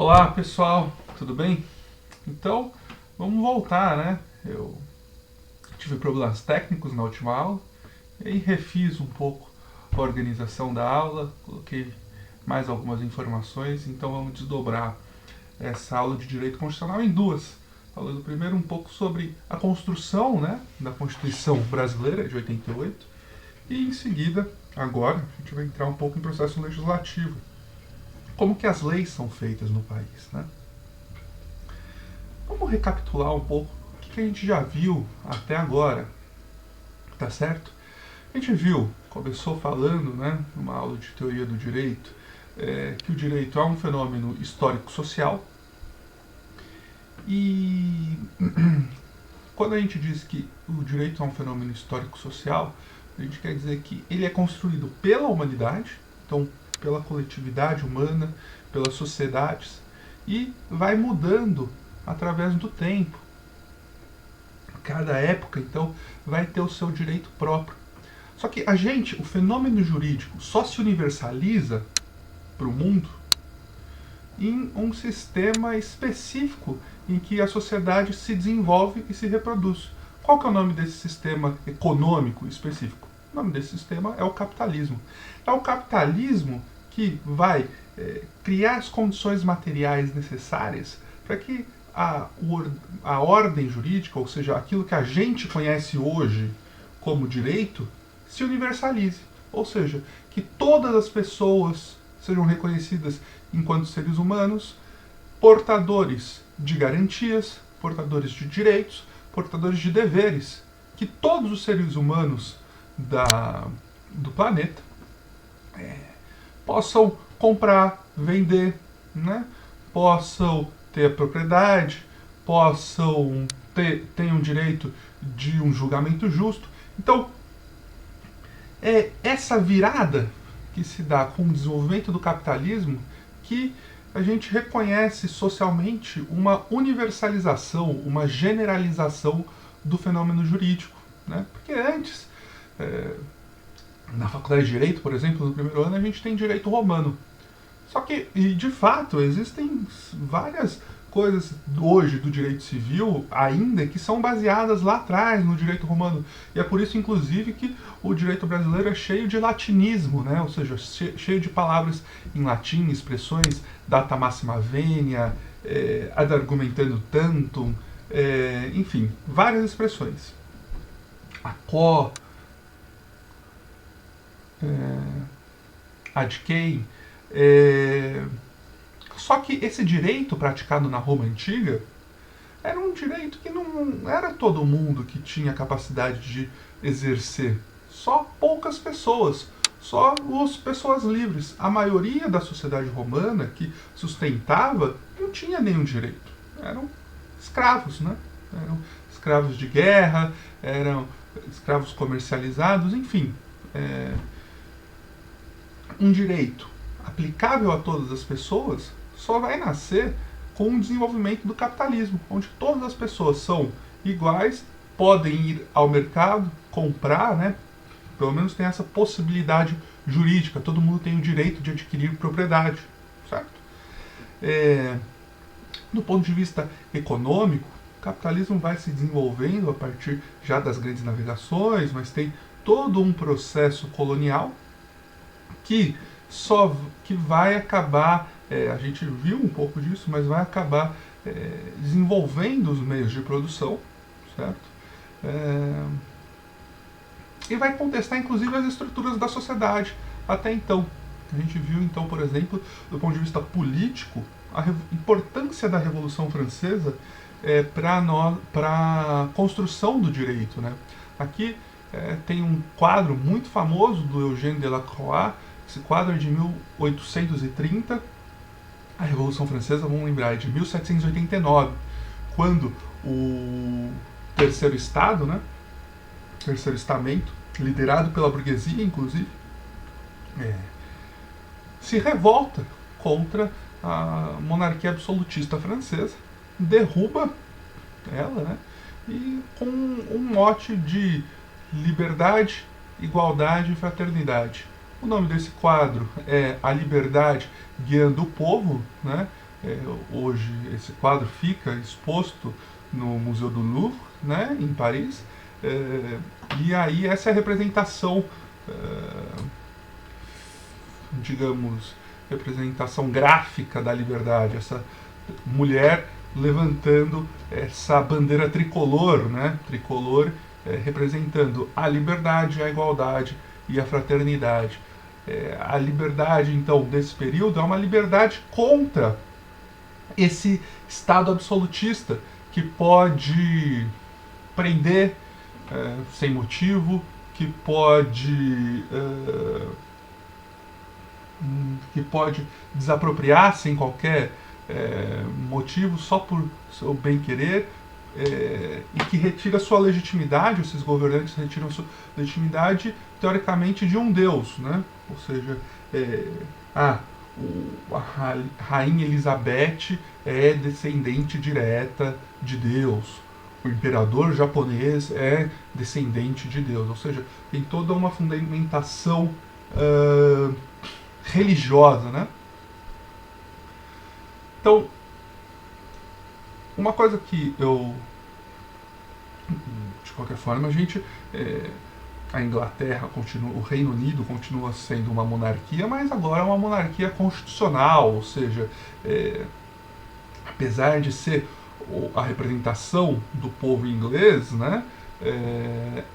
Olá pessoal, tudo bem? Então, vamos voltar, né? Eu tive problemas técnicos na última aula e aí refiz um pouco a organização da aula, coloquei mais algumas informações, então vamos desdobrar essa aula de Direito Constitucional em duas. Falando primeiro um pouco sobre a construção, né, da Constituição Brasileira de 88 e em seguida, agora, a gente vai entrar um pouco em processo legislativo. Como que as leis são feitas no país, né? Vamos recapitular um pouco o que a gente já viu até agora, tá certo? A gente viu, começou falando, né, numa aula de teoria do direito, que o direito é um fenômeno histórico-social e quando a gente diz que o direito é um fenômeno histórico-social, a gente quer dizer que ele é construído pela humanidade, então pela coletividade humana, pelas sociedades, e vai mudando através do tempo. Cada época, então, vai ter o seu direito próprio. Só que o fenômeno jurídico, só se universaliza para o mundo em um sistema específico em que a sociedade se desenvolve e se reproduz. Qual que é o nome desse sistema econômico específico? O nome desse sistema é o capitalismo. É o capitalismo que vai criar as condições materiais necessárias para que a ordem jurídica, ou seja, aquilo que a gente conhece hoje como direito, se universalize. Ou seja, que todas as pessoas sejam reconhecidas enquanto seres humanos, portadores de garantias, portadores de direitos, portadores de deveres, que todos os seres humanos do planeta possam comprar, vender, né? Possam ter a propriedade, tenham direito de um julgamento justo. Então, é essa virada que se dá com o desenvolvimento do capitalismo que a gente reconhece socialmente uma universalização, uma generalização do fenômeno jurídico. Né? Porque antes, na faculdade de Direito, por exemplo, no primeiro ano, a gente tem direito romano. Só que, e de fato, existem várias coisas hoje do direito civil ainda que são baseadas lá atrás no direito romano. E é por isso, inclusive, que o direito brasileiro é cheio de latinismo, né? Ou seja, cheio de palavras em latim, expressões data máxima venia, ad argumentando tantum, enfim, várias expressões. A quo, ad quem. Só que esse direito praticado na Roma Antiga era um direito que não era todo mundo que tinha capacidade de exercer. Só poucas pessoas. Só as pessoas livres. A maioria da sociedade romana que sustentava não tinha nenhum direito. Eram escravos, né? Eram escravos de guerra, eram escravos comercializados, enfim. Um direito aplicável a todas as pessoas só vai nascer com o desenvolvimento do capitalismo, onde todas as pessoas são iguais, podem ir ao mercado, comprar, né? Pelo menos tem essa possibilidade jurídica, todo mundo tem o direito de adquirir propriedade, certo? Do ponto de vista econômico, o capitalismo vai se desenvolvendo a partir já das grandes navegações, mas tem todo um processo colonial que vai acabar, a gente viu um pouco disso, mas vai acabar desenvolvendo os meios de produção, certo? E vai contestar inclusive as estruturas da sociedade até então. A gente viu então, por exemplo, do ponto de vista político, a importância da Revolução Francesa para a construção do direito. Né? Aqui tem um quadro muito famoso do Eugène Delacroix. Esse quadro é de 1830. A Revolução Francesa, vamos lembrar, é de 1789, quando o Terceiro Estado, né, Terceiro Estamento, liderado pela burguesia, inclusive, se revolta contra a monarquia absolutista francesa, derruba ela, né, e com um mote de liberdade, igualdade e fraternidade. O nome desse quadro é A Liberdade Guiando o Povo, né? Hoje esse quadro fica exposto no Museu do Louvre, né, em Paris. E aí essa é a representação, digamos, representação gráfica da liberdade, essa mulher levantando essa bandeira tricolor, né, tricolor, representando a liberdade, a igualdade e a fraternidade. A liberdade, então, desse período é uma liberdade contra esse Estado absolutista que pode prender sem motivo, que pode desapropriar sem qualquer motivo, só por seu bem-querer, e que retira sua legitimidade, esses governantes retiram sua legitimidade, teoricamente, de um Deus, né? Ou seja, a Rainha Elizabeth é descendente direta de Deus. O imperador japonês é descendente de Deus. Ou seja, tem toda uma fundamentação religiosa, né? Então, uma coisa que eu, de qualquer forma, a Inglaterra continua, o Reino Unido continua sendo uma monarquia, mas agora é uma monarquia constitucional, ou seja, apesar de ser a representação do povo inglês, né,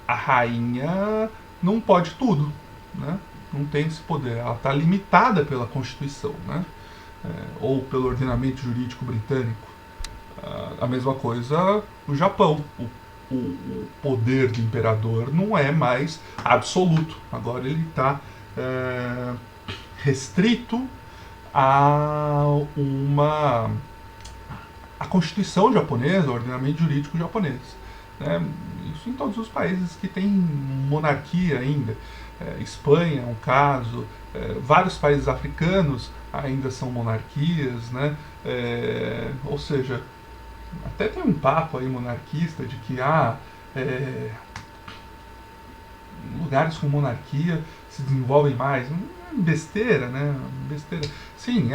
a rainha não pode tudo, né, não tem esse poder, ela está limitada pela Constituição, né, ou pelo ordenamento jurídico britânico. A mesma coisa o Japão. O poder do imperador não é mais absoluto. Agora ele está restrito a a Constituição japonesa, o ordenamento jurídico japonês. Isso em todos os países que têm monarquia ainda. Espanha é um caso, vários países africanos ainda são monarquias, né? Ou seja, até tem um papo aí monarquista de que lugares com monarquia se desenvolvem mais. Besteira, né? Besteira. Sim,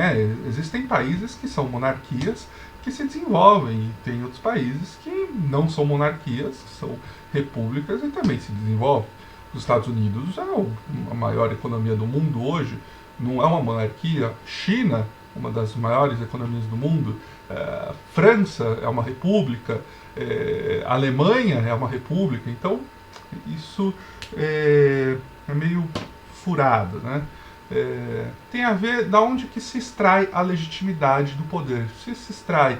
existem países que são monarquias que se desenvolvem, e tem outros países que não são monarquias, são repúblicas e também se desenvolvem. Os Estados Unidos é a maior economia do mundo hoje, não é uma monarquia. China, uma das maiores economias do mundo. França é uma república. Alemanha é uma república. Então, isso é meio furado, né? Tem a ver da onde que se extrai a legitimidade do poder. Se extrai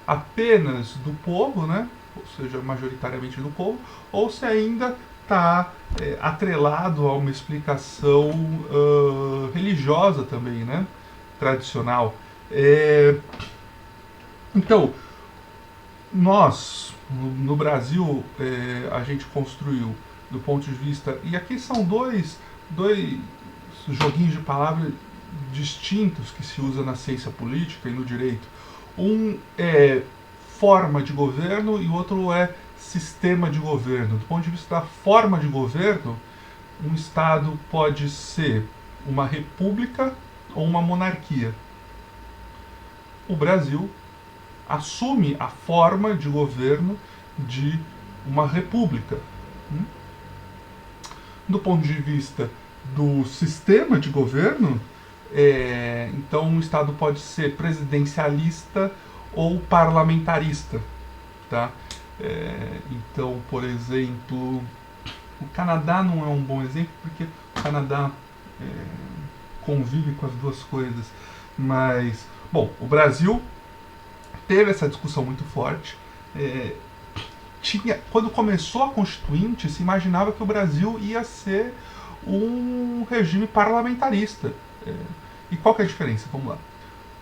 apenas do povo, né? Ou seja, majoritariamente do povo, ou se ainda está atrelado a uma explicação religiosa também, né? Tradicional. Então, nós, no Brasil, a gente construiu, do ponto de vista... E aqui são dois joguinhos de palavras distintos que se usa na ciência política e no direito. Um é forma de governo e o outro é sistema de governo. Do ponto de vista da forma de governo, um Estado pode ser uma república ou uma monarquia. O Brasil assume a forma de governo de uma república. Do ponto de vista do sistema de governo, então um Estado pode ser presidencialista ou parlamentarista. Tá? Então, por exemplo, o Canadá não é um bom exemplo, porque o Canadá convive com as duas coisas. Mas, bom, o Brasil teve essa discussão muito forte. Quando começou a Constituinte, se imaginava que o Brasil ia ser um regime parlamentarista. E qual que é a diferença? Vamos lá.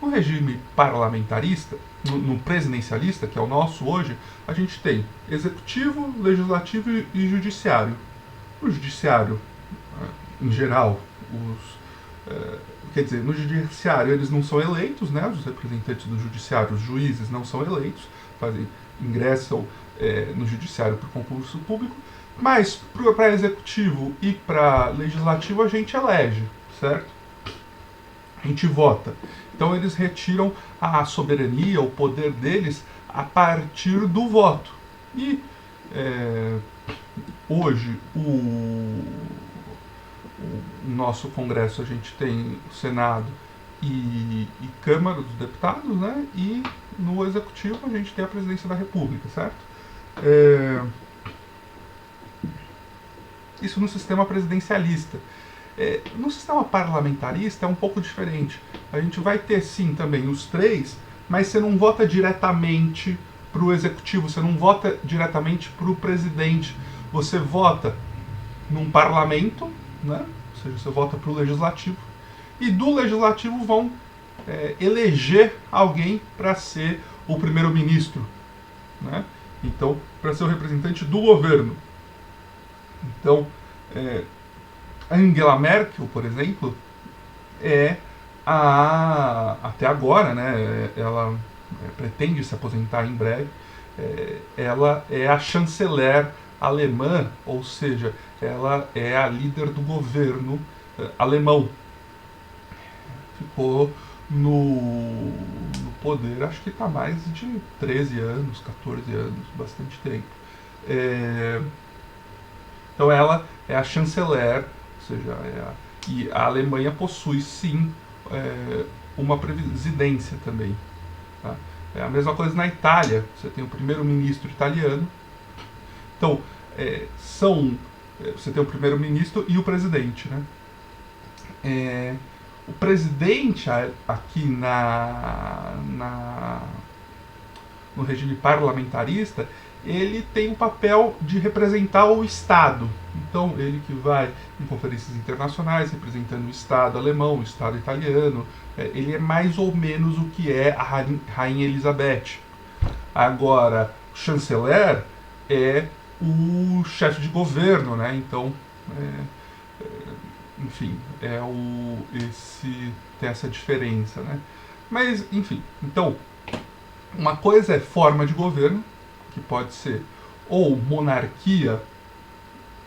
No regime parlamentarista, no presidencialista, que é o nosso hoje, a gente tem executivo, legislativo e judiciário. O judiciário, em geral, quer dizer, no judiciário eles não são eleitos, né? Os representantes do judiciário, os juízes, não são eleitos, ingressam no judiciário por concurso público, mas para executivo e para legislativo a gente elege, certo? A gente vota. Então eles retiram a soberania, o poder deles, a partir do voto. E hoje o nosso Congresso, a gente tem o Senado e Câmara dos Deputados, né? E no Executivo a gente tem a Presidência da República, certo? Isso no sistema presidencialista. No sistema parlamentarista é um pouco diferente. A gente vai ter sim também os três, mas você não vota diretamente para o executivo, você não vota diretamente para o presidente. Você vota num parlamento, né? Ou seja, você vota para o legislativo, e do legislativo vão eleger alguém para ser o primeiro-ministro, né? Então, para ser o representante do governo. Então, Angela Merkel, por exemplo, até agora, né, ela pretende se aposentar em breve, ela é a chanceler alemã, ou seja, ela é a líder do governo alemão. Ficou no poder, acho que está mais de 13 anos, 14 anos, bastante tempo. Então ela é a chanceler, ou seja, e a Alemanha possui sim uma presidência também. Tá? É a mesma coisa na Itália, você tem o primeiro-ministro italiano. Então, você tem o primeiro-ministro e o presidente. Né? O presidente aqui no regime parlamentarista, ele tem o papel de representar o Estado. Então, ele que vai em conferências internacionais representando o Estado alemão, o Estado italiano, ele é mais ou menos o que é a Rainha Elizabeth. Agora, o chanceler é o chefe de governo, né? Então, enfim, tem essa diferença, né? Mas, enfim, então, uma coisa é forma de governo, que pode ser ou monarquia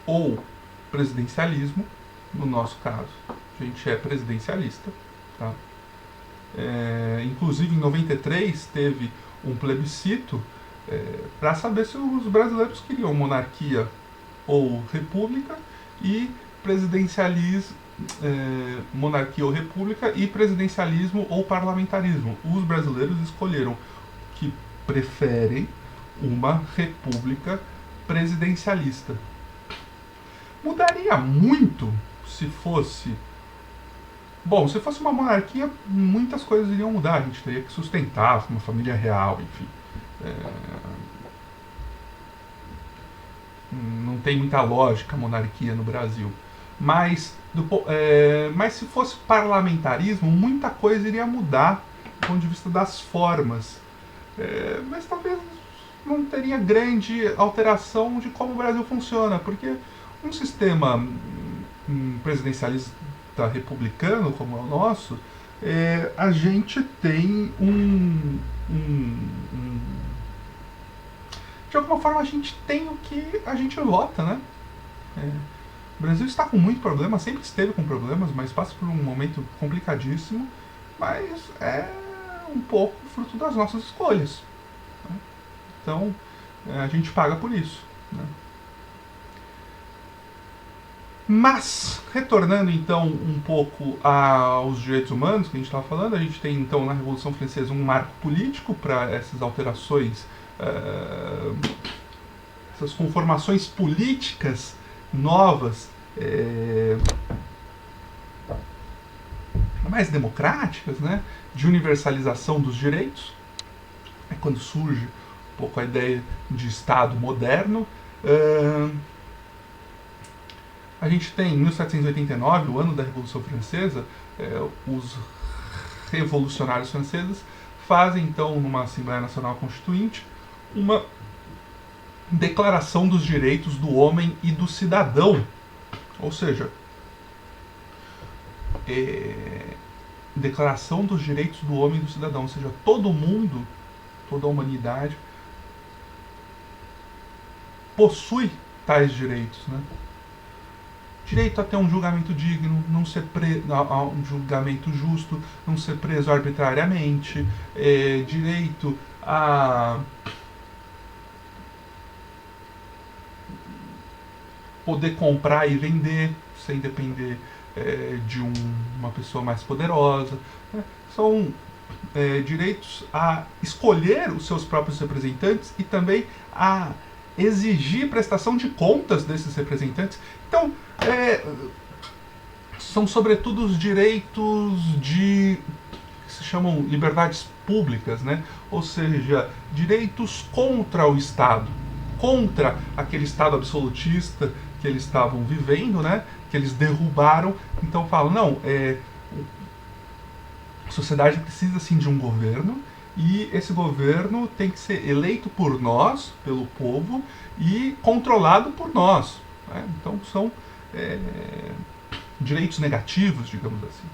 ou presidencialismo. No nosso caso, a gente é presidencialista. Tá? Inclusive, em 93, teve um plebiscito para saber se os brasileiros queriam monarquia ou república, e presidencialismo, monarquia ou república, e presidencialismo ou parlamentarismo. Os brasileiros escolheram que preferem uma república presidencialista. Mudaria muito se fosse... Bom, se fosse uma monarquia, muitas coisas iriam mudar. A gente teria que sustentar uma família real, enfim. Não tem muita lógica a monarquia no Brasil. Mas se fosse parlamentarismo, muita coisa iria mudar do ponto de vista das formas. Mas talvez não teria grande alteração de como o Brasil funciona, porque um sistema presidencialista republicano como é o nosso, a gente tem de alguma forma a gente tem o que a gente vota, né? O Brasil está com muito problema, sempre esteve com problemas, mas passa por um momento complicadíssimo, mas é um pouco fruto das nossas escolhas. Né? Então, a gente paga por isso. Né? Mas, retornando então um pouco aos direitos humanos que a gente estava falando, a gente tem então na Revolução Francesa um marco político para essas alterações, essas conformações políticas novas, mais democráticas, né, de universalização dos direitos. É quando surge um pouco a ideia de Estado moderno. A gente tem, em 1789, o ano da Revolução Francesa, os revolucionários franceses fazem, então, numa Assembleia Nacional Constituinte, uma declaração dos direitos do homem e do cidadão. Ou seja, declaração dos direitos do homem e do cidadão. Ou seja, todo mundo, toda a humanidade, possui tais direitos, né? direito a ter um julgamento digno, não ser a um julgamento justo, não ser preso arbitrariamente, direito a poder comprar e vender sem depender de uma pessoa mais poderosa. Né? São direitos a escolher os seus próprios representantes e também a exigir prestação de contas desses representantes. Então, são sobretudo os direitos que se chamam liberdades públicas, né? Ou seja, direitos contra o Estado, contra aquele Estado absolutista que eles estavam vivendo, né? Que eles derrubaram. Então falam, não, a sociedade precisa sim de um governo, e esse governo tem que ser eleito por nós, pelo povo, e controlado por nós. Né? Então são direitos negativos, digamos assim.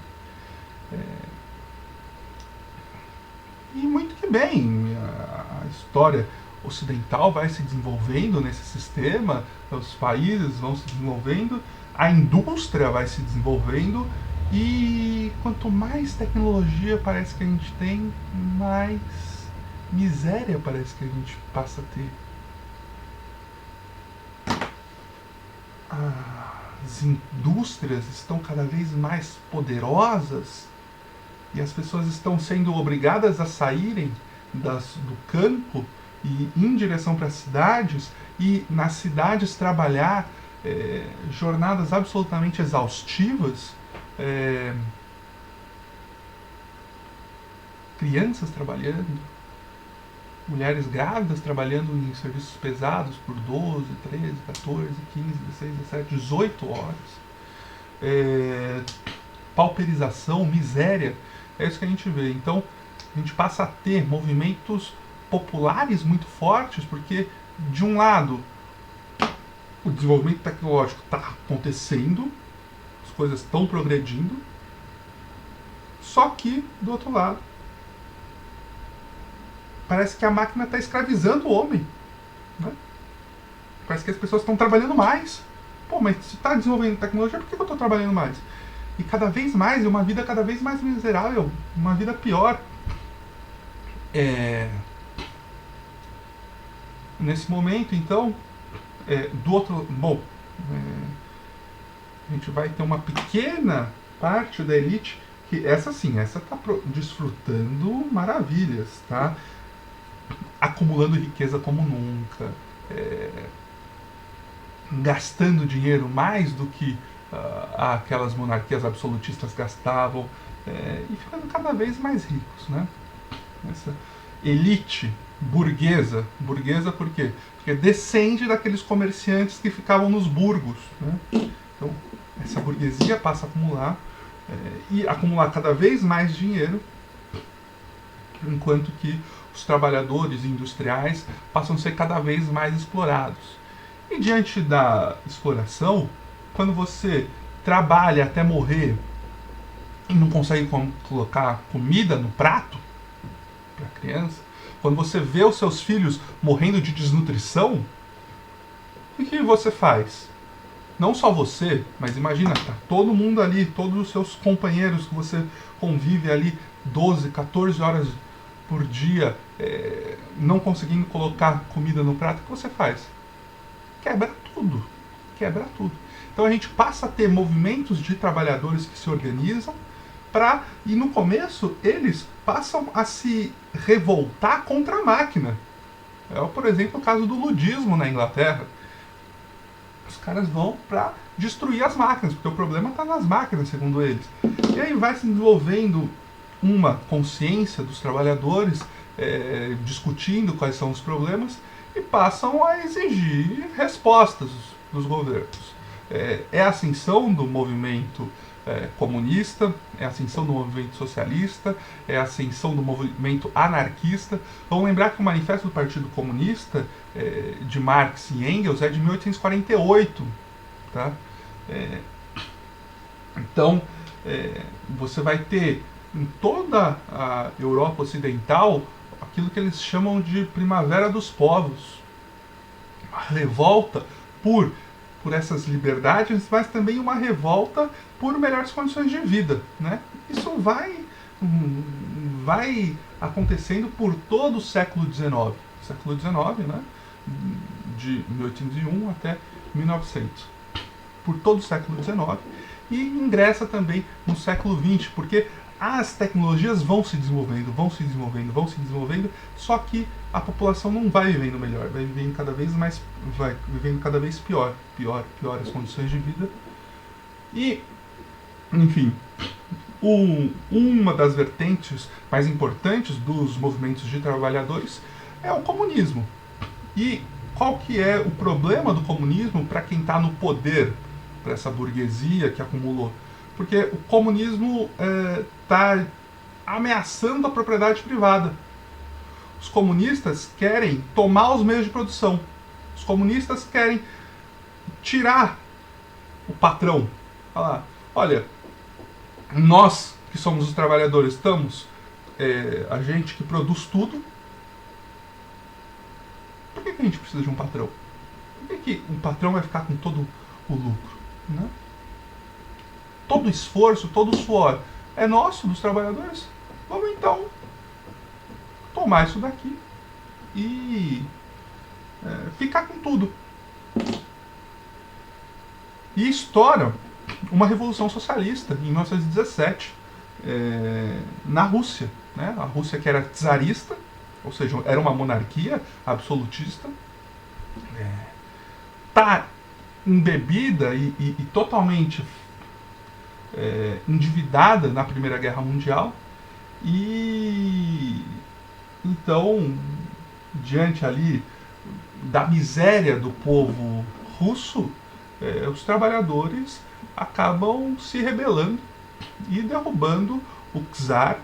E muito que bem, a história ocidental vai se desenvolvendo nesse sistema, os países vão se desenvolvendo, a indústria vai se desenvolvendo, e quanto mais tecnologia parece que a gente tem, mais miséria parece que a gente passa a ter. As indústrias estão cada vez mais poderosas e as pessoas estão sendo obrigadas a saírem do campo e ir em direção para as cidades, e nas cidades trabalhar jornadas absolutamente exaustivas. Crianças trabalhando, mulheres grávidas trabalhando em serviços pesados por 12, 13, 14, 15, 16, 17, 18 horas. Pauperização, miséria, é isso que a gente vê. Então, a gente passa a ter movimentos populares muito fortes, porque, de um lado, o desenvolvimento tecnológico está acontecendo, as coisas estão progredindo, só que, do outro lado, parece que a máquina está escravizando o homem. Né? Parece que as pessoas estão trabalhando mais. Pô, mas se está desenvolvendo tecnologia, por que eu estou trabalhando mais? E cada vez mais, uma vida cada vez mais miserável, uma vida pior. Nesse momento, então, do outro... Bom, a gente vai ter uma pequena parte da elite que essa sim, essa está desfrutando maravilhas, tá? Acumulando riqueza como nunca, gastando dinheiro mais do que aquelas monarquias absolutistas gastavam, e ficando cada vez mais ricos, né? Essa elite burguesa por quê? Porque descende daqueles comerciantes que ficavam nos burgos, né? Então, essa burguesia passa a acumular e acumular cada vez mais dinheiro, enquanto que os trabalhadores industriais passam a ser cada vez mais explorados. E diante da exploração, quando você trabalha até morrer e não consegue colocar comida no prato para a criança, quando você vê os seus filhos morrendo de desnutrição, o que você faz? Não só você, mas imagina, tá todo mundo ali, todos os seus companheiros que você convive ali 12, 14 horas por dia, não conseguindo colocar comida no prato, o que você faz? Quebra tudo. Quebra tudo. Então a gente passa a ter movimentos de trabalhadores que se organizam e no começo eles passam a se revoltar contra a máquina. Por exemplo, o caso do ludismo na Inglaterra. Os caras vão para destruir as máquinas, porque o problema está nas máquinas, segundo eles. E aí vai se desenvolvendo uma consciência dos trabalhadores, discutindo quais são os problemas, e passam a exigir respostas dos governos. É a ascensão do movimento comunista, é a ascensão do movimento socialista, é a ascensão do movimento anarquista. Vamos lembrar que o Manifesto do Partido Comunista, de Marx e Engels, é de 1848. Tá? Então, você vai ter em toda a Europa Ocidental aquilo que eles chamam de Primavera dos Povos. A revolta por por essas liberdades, mas também uma revolta por melhores condições de vida, né? Isso vai acontecendo por todo o século XIX. Século XIX, né? De 1801 até 1900. Por todo o século XIX. E ingressa também no século XX, porque as tecnologias vão se desenvolvendo, só que a população não vai vivendo melhor, vai vivendo cada vez pior as condições de vida. E, enfim, uma das vertentes mais importantes dos movimentos de trabalhadores é o comunismo. E qual que é o problema do comunismo para quem está no poder, para essa burguesia que acumulou? Porque o comunismo está ameaçando a propriedade privada. Os comunistas querem tomar os meios de produção. Os comunistas querem tirar o patrão. Falar, olha, nós que somos os trabalhadores estamos, a gente que produz tudo. Por que a gente precisa de um patrão? Por que um patrão vai ficar com todo o lucro? Né? Todo o esforço, todo o suor é nosso, dos trabalhadores. Vamos então tomar isso daqui e ficar com tudo. E estoura uma revolução socialista em 1917 na Rússia. Né? A Rússia que era czarista, ou seja, era uma monarquia absolutista, está embebida e totalmente endividada na Primeira Guerra Mundial. E então, diante ali da miséria do povo russo, os trabalhadores acabam se rebelando e derrubando o czar,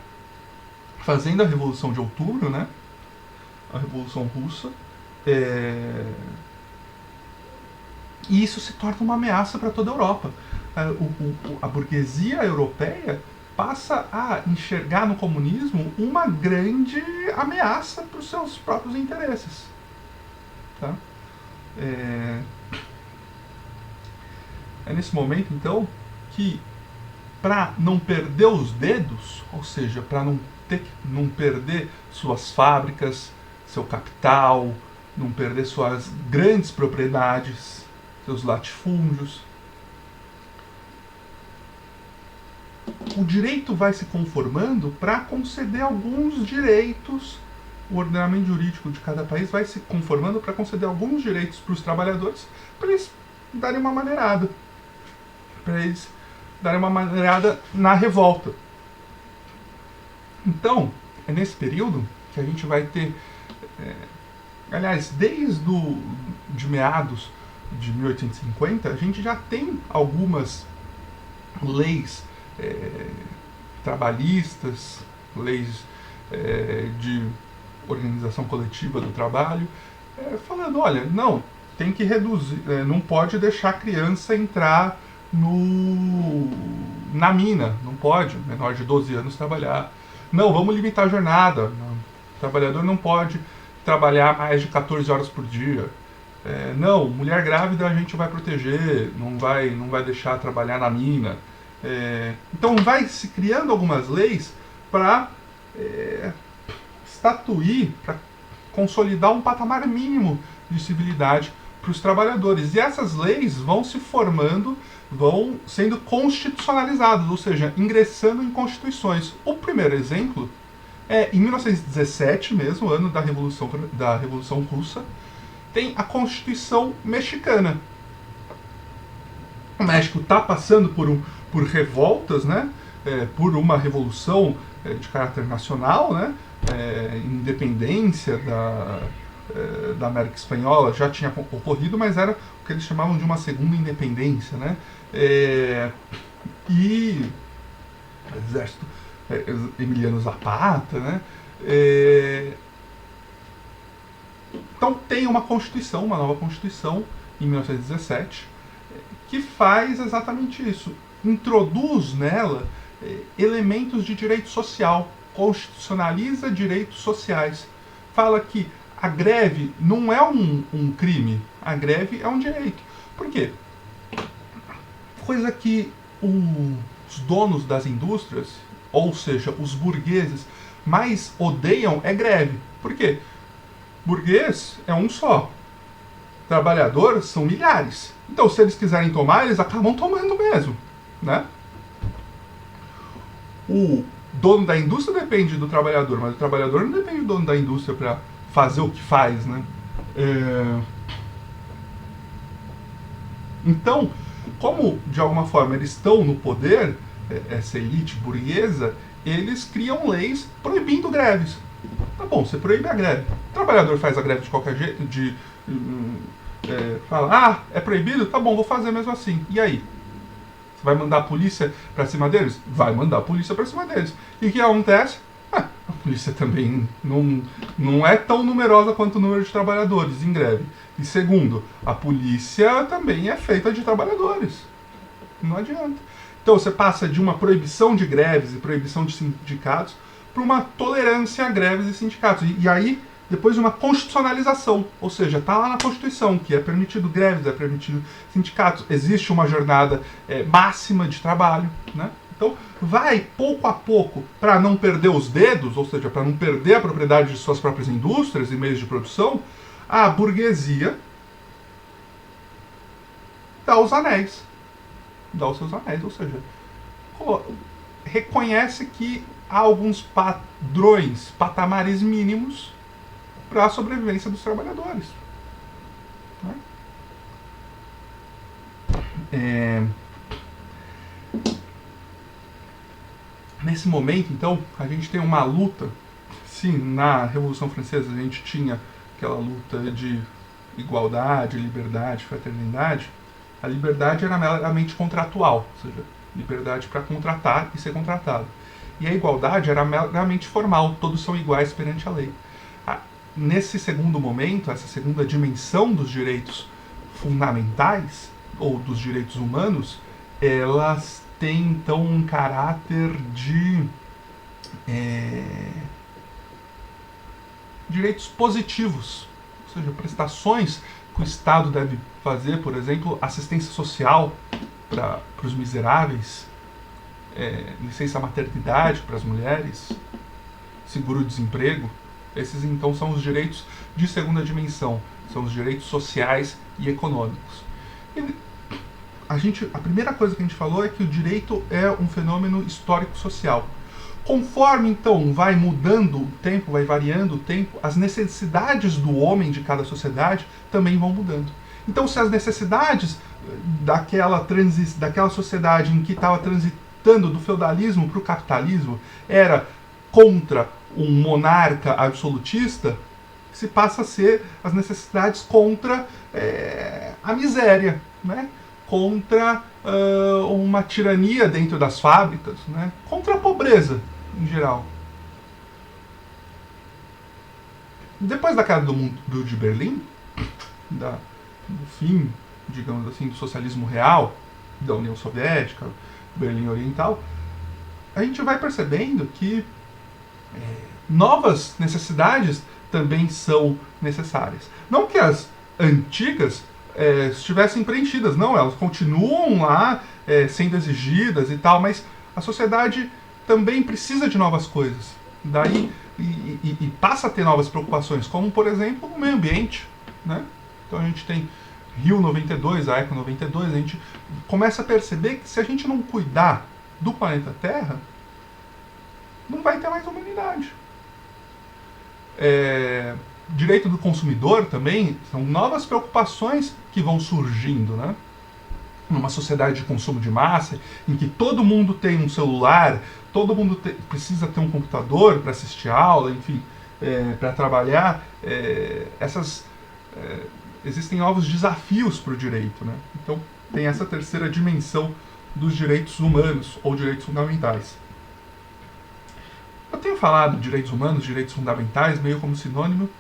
fazendo a Revolução de Outubro, né? A Revolução Russa. E isso se torna uma ameaça para toda a Europa. A burguesia europeia passa a enxergar no comunismo uma grande ameaça para os seus próprios interesses. Tá? É nesse momento, então, que para não perder os dedos, ou seja, para não perder suas fábricas, seu capital, não perder suas grandes propriedades, seus latifúndios, o direito vai se conformando para conceder alguns direitos. O ordenamento jurídico de cada país vai se conformando para conceder alguns direitos para os trabalhadores, para eles darem uma maneirada. Na revolta. Então, é nesse período que a gente vai ter, aliás, de meados de 1850, a gente já tem algumas leis trabalhistas, leis de organização coletiva do trabalho, falando, olha, não, tem que reduzir, não pode deixar a criança entrar na mina, não pode, menor de 12 anos trabalhar. Não, vamos limitar a jornada, o trabalhador não pode trabalhar mais de 14 horas por dia. Não, mulher grávida a gente vai proteger, não vai deixar trabalhar na mina. Então vai se criando algumas leis para estatuir, para consolidar um patamar mínimo de civilidade para os trabalhadores. E essas leis vão se formando, vão sendo constitucionalizadas, ou seja, ingressando em constituições. O primeiro exemplo é em 1917 mesmo, ano da Revolução Russa, tem a Constituição Mexicana. O México está passando por revoltas, né? Por uma revolução de caráter nacional, né? Independência da América Espanhola já tinha ocorrido, mas era o que eles chamavam de uma segunda independência, né? E o exército Emiliano Zapata, né? Então tem uma nova Constituição, em 1917, que faz exatamente isso. Introduz nela elementos de direito social, constitucionaliza direitos sociais. Fala que a greve não é um crime, a greve é um direito. Por quê? coisa que os donos das indústrias, ou seja, os burgueses, mais odeiam é greve. Por quê? Burguês é um só. Trabalhador são milhares. Então, se eles quiserem tomar, eles acabam tomando mesmo, né? O dono da indústria depende do trabalhador, mas o trabalhador não depende do dono da indústria para fazer o que faz, né? Então, como de alguma forma eles estão no poder, essa elite burguesa, eles criam leis proibindo greves. Tá bom, você proíbe a greve. O trabalhador faz a greve de qualquer jeito, fala, é proibido? Tá bom, vou fazer mesmo assim. E aí? Você vai mandar a polícia pra cima deles? Vai mandar a polícia pra cima deles. E o que acontece? A polícia também não é tão numerosa quanto o número de trabalhadores em greve. E segundo, a polícia também é feita de trabalhadores. Não adianta. Então você passa de uma proibição de greves e proibição de sindicatos para uma tolerância a greves e sindicatos. E aí, depois de uma constitucionalização, ou seja, está lá na Constituição que é permitido greves, é permitido sindicatos, existe uma jornada máxima de trabalho, né? Então, vai pouco a pouco, para não perder os dedos, ou seja, para não perder a propriedade de suas próprias indústrias e meios de produção, a burguesia dá os anéis. Dá os seus anéis, ou seja, reconhece que há alguns padrões, patamares mínimos para a sobrevivência dos trabalhadores. Nesse momento, então, a gente tem uma luta. Sim, na Revolução Francesa a gente tinha aquela luta de igualdade, liberdade, fraternidade. A liberdade era meramente contratual, ou seja, liberdade para contratar e ser contratado. E a igualdade era meramente formal, todos são iguais perante a lei. Nesse segundo momento, essa segunda dimensão dos direitos fundamentais, ou dos direitos humanos, elas têm então um caráter de direitos positivos, ou seja, prestações que o Estado deve fazer, por exemplo, assistência social para os miseráveis, licença maternidade para as mulheres, seguro-desemprego. Esses então são os direitos de segunda dimensão, são os direitos sociais e econômicos. E a primeira coisa que a gente falou é que o direito é um fenômeno histórico-social. Conforme então vai mudando o tempo, vai variando o tempo, as necessidades do homem de cada sociedade também vão mudando. Então, se as necessidades daquela sociedade em que estava transitando do feudalismo para o capitalismo era contra um monarca absolutista, se passa a ser as necessidades contra a miséria, né? Contra uma tirania dentro das fábricas, né? Contra a pobreza em geral. Depois da queda do Muro de Berlim, do fim, digamos assim, do socialismo real, da União Soviética, Berlim Oriental, a gente vai percebendo que novas necessidades também são necessárias. Não que as antigas estivessem preenchidas, não, elas continuam lá sendo exigidas e tal, mas a sociedade também precisa de novas coisas. Daí e passa a ter novas preocupações, como por exemplo o meio ambiente, né? Então a gente tem Rio 92, a Eco 92, a gente começa a perceber que se a gente não cuidar do planeta Terra, não vai ter mais humanidade. Direito do consumidor também são novas preocupações que vão surgindo, né? Numa sociedade de consumo de massa, em que todo mundo tem um celular, todo mundo precisa ter um computador para assistir aula, enfim, para trabalhar, existem novos desafios para o direito, né? Então tem essa terceira dimensão dos direitos humanos ou direitos fundamentais. Eu tenho falado direitos humanos, direitos fundamentais, meio como sinônimo,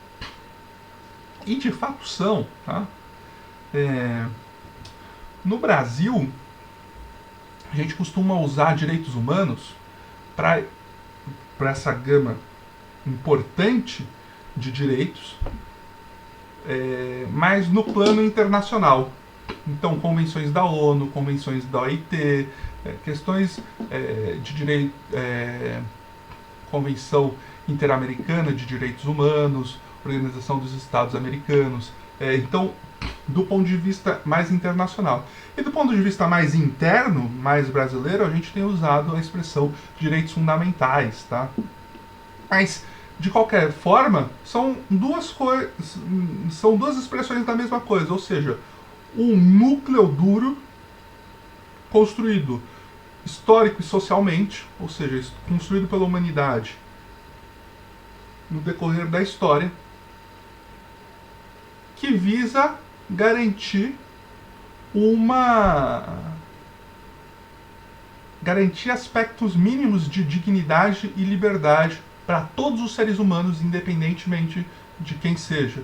e de fato são, tá? No Brasil, a gente costuma usar direitos humanos para essa gama importante de direitos, mas no plano internacional. Então, convenções da ONU, convenções da OIT, questões de direito, Convenção Interamericana de Direitos Humanos, Organização dos Estados Americanos. Então, do ponto de vista mais internacional. E do ponto de vista mais interno, mais brasileiro, a gente tem usado a expressão direitos fundamentais, tá? Mas, de qualquer forma, são duas expressões da mesma coisa, ou seja, um núcleo duro construído histórico e socialmente, ou seja, construído pela humanidade no decorrer da história, que visa garantir aspectos mínimos de dignidade e liberdade para todos os seres humanos, independentemente de quem seja,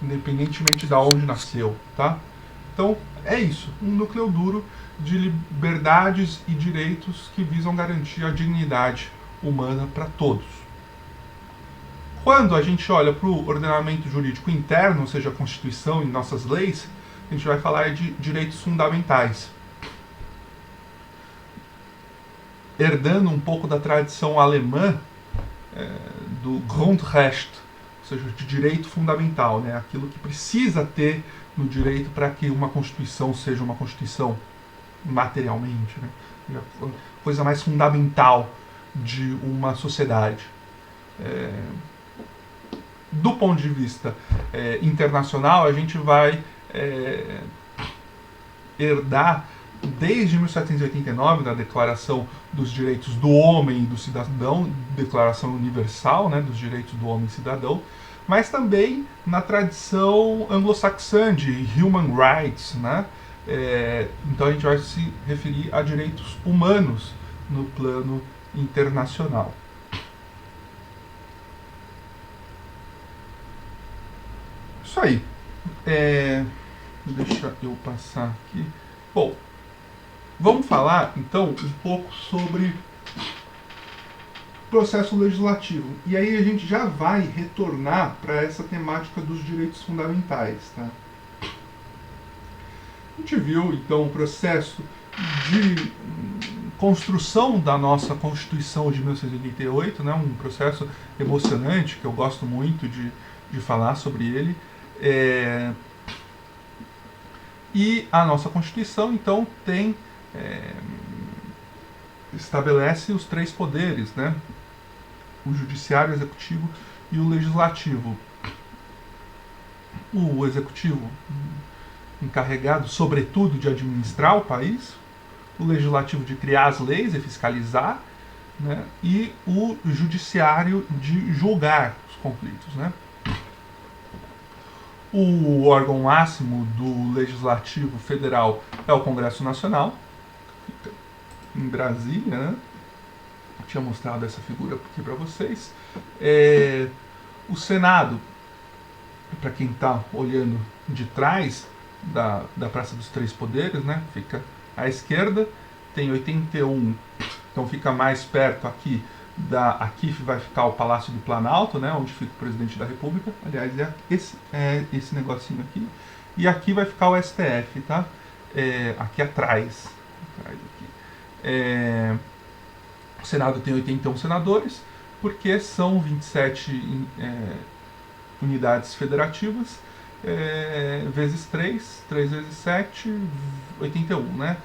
independentemente de onde nasceu, tá? Então, é isso, um núcleo duro de liberdades e direitos que visam garantir a dignidade humana para todos. Quando a gente olha para o ordenamento jurídico interno, ou seja, a Constituição e nossas leis, a gente vai falar de direitos fundamentais. Herdando um pouco da tradição alemã do Grundrecht, ou seja, de direito fundamental, né? Aquilo que precisa ter no direito para que uma Constituição seja uma Constituição materialmente, né? A coisa mais fundamental de uma sociedade. Do ponto de vista internacional, a gente vai herdar desde 1789, da Declaração dos Direitos do Homem e do Cidadão, Declaração Universal, né, dos Direitos do Homem e Cidadão, mas também na tradição anglo-saxã de Human Rights, né? Então a gente vai se referir a direitos humanos no plano internacional. Isso aí. Deixa eu passar aqui. Bom, vamos falar então um pouco sobre processo legislativo. E aí a gente já vai retornar para essa temática dos direitos fundamentais, tá? A gente viu então o processo de construção da nossa Constituição de 1988, né? Um processo emocionante que eu gosto muito de falar sobre ele. E a nossa Constituição, então, estabelece os três poderes, né? O judiciário, o executivo e o legislativo. O executivo encarregado, sobretudo, de administrar o país, o legislativo de criar as leis e fiscalizar, né? E o judiciário de julgar os conflitos, né? O órgão máximo do Legislativo Federal é o Congresso Nacional, que fica em Brasília, né? Eu tinha mostrado essa figura aqui para vocês. O Senado, para quem está olhando de trás da Praça dos Três Poderes, né? Fica à esquerda, tem 81, então fica mais perto aqui aqui vai ficar o Palácio do Planalto, né, onde fica o Presidente da República. Aliás, esse negocinho aqui. E aqui vai ficar o STF, tá? Aqui atrás. Aqui. O Senado tem 81 senadores, porque são 27 unidades federativas, vezes 3 vezes 7, 81, né?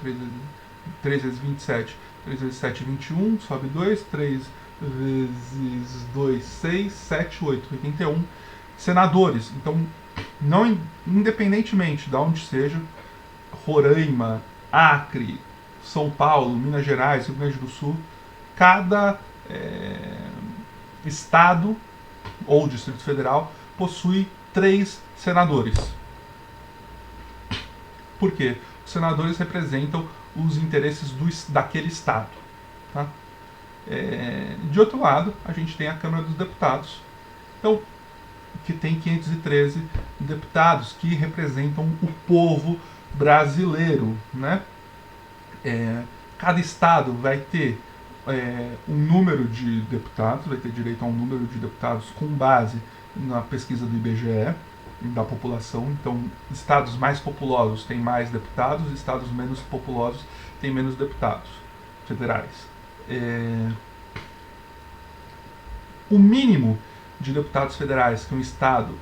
3 vezes 27, 3 vezes 7, 21, sobe 2, 3 vezes 2, 6, 7, 8, 81 senadores. Então, não, independentemente de onde seja, Roraima, Acre, São Paulo, Minas Gerais, Rio Grande do Sul, cada estado ou Distrito Federal possui 3 senadores. Por quê? Os senadores representam os interesses daquele estado. Tá? De outro lado, a gente tem a Câmara dos Deputados, então, que tem 513 deputados que representam o povo brasileiro. Né? Cada estado vai ter um número de deputados, vai ter direito a um número de deputados com base na pesquisa do IBGE. da população. Então, estados mais populosos têm mais deputados, estados menos populosos têm menos deputados federais. O mínimo de deputados federais que um estado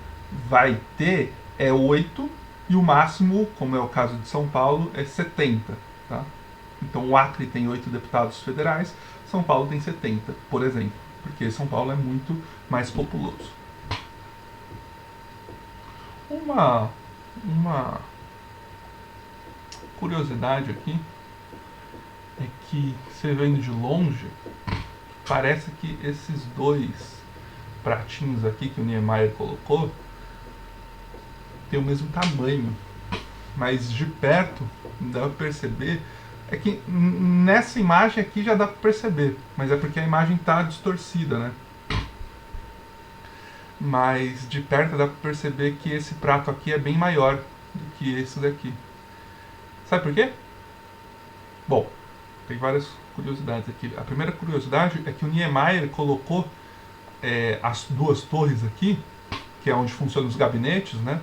vai ter é 8, e o máximo, como é o caso de São Paulo, é 70. Tá? Então o Acre tem 8 deputados federais, São Paulo tem 70, por exemplo, porque São Paulo é muito mais populoso. Uma curiosidade aqui é que, você vendo de longe, parece que esses dois pratinhos aqui que o Niemeyer colocou tem o mesmo tamanho, mas de perto dá pra perceber, é que nessa imagem aqui já dá pra perceber, mas é porque a imagem tá distorcida, né? Mas de perto dá pra perceber que esse prato aqui é bem maior do que esse daqui. Sabe por quê? Bom, tem várias curiosidades aqui. A primeira curiosidade é que o Niemeyer colocou as duas torres aqui, que é onde funcionam os gabinetes, né,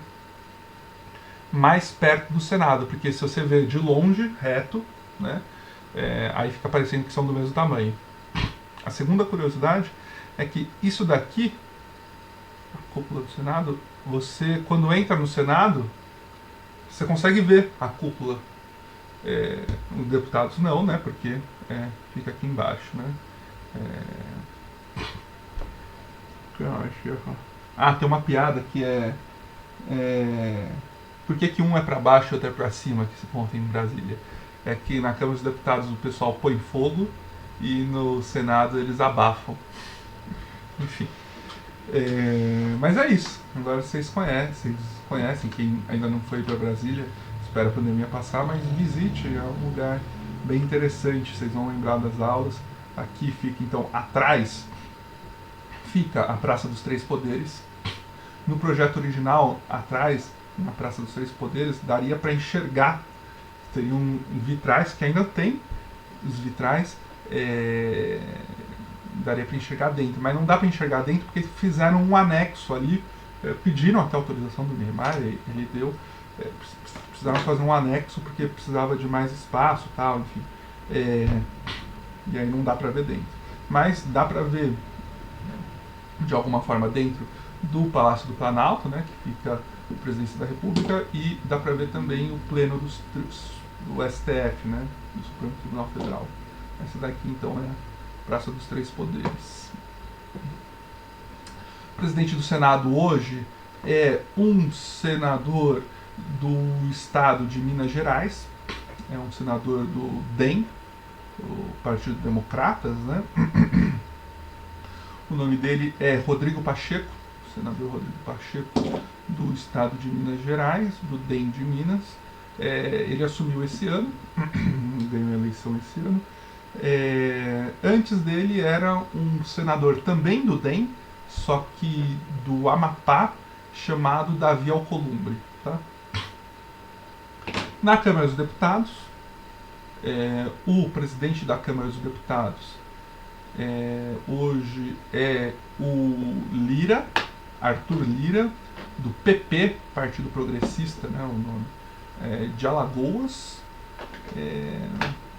mais perto do Senado, porque se você ver de longe, reto, né, aí fica parecendo que são do mesmo tamanho. A segunda curiosidade é que isso daqui, a cúpula do Senado, você, quando entra no Senado, você consegue ver a cúpula. Os deputados não, né, porque fica aqui embaixo, né. Tem uma piada que por que um é para baixo e outro é para cima, que se conta em Brasília? É que na Câmara dos Deputados o pessoal põe fogo e no Senado eles abafam. Enfim. Mas é isso. Agora vocês conhecem, quem ainda não foi para Brasília, espera a pandemia passar, mas visite, é um lugar bem interessante, vocês vão lembrar das aulas. Aqui fica, então, atrás, fica a Praça dos Três Poderes. No projeto original, atrás, na Praça dos Três Poderes, daria para enxergar, teriam vitrais, que ainda tem os vitrais, daria para enxergar dentro, mas não dá para enxergar dentro porque fizeram um anexo ali, pediram até a autorização do Niemeyer, ele deu, precisaram fazer um anexo porque precisava de mais espaço e tal, enfim, e aí não dá para ver dentro, mas dá para ver de alguma forma dentro do Palácio do Planalto, né, que fica a Presidência da República, e dá para ver também o pleno do STF, né, do Supremo Tribunal Federal. Essa daqui então é a Praça dos Três Poderes. O presidente do Senado hoje é um senador do estado de Minas Gerais, é um senador do DEM, o Partido Democratas, né? O nome dele é Rodrigo Pacheco, senador Rodrigo Pacheco, do estado de Minas Gerais, do DEM de Minas. Ele assumiu esse ano, ganhou a eleição esse ano. Antes dele era um senador também do DEM, só que do Amapá, chamado Davi Alcolumbre. Tá? Na Câmara dos Deputados, o presidente da Câmara dos Deputados hoje é o Lira, Arthur Lira, do PP, Partido Progressista, né, o nome, de Alagoas,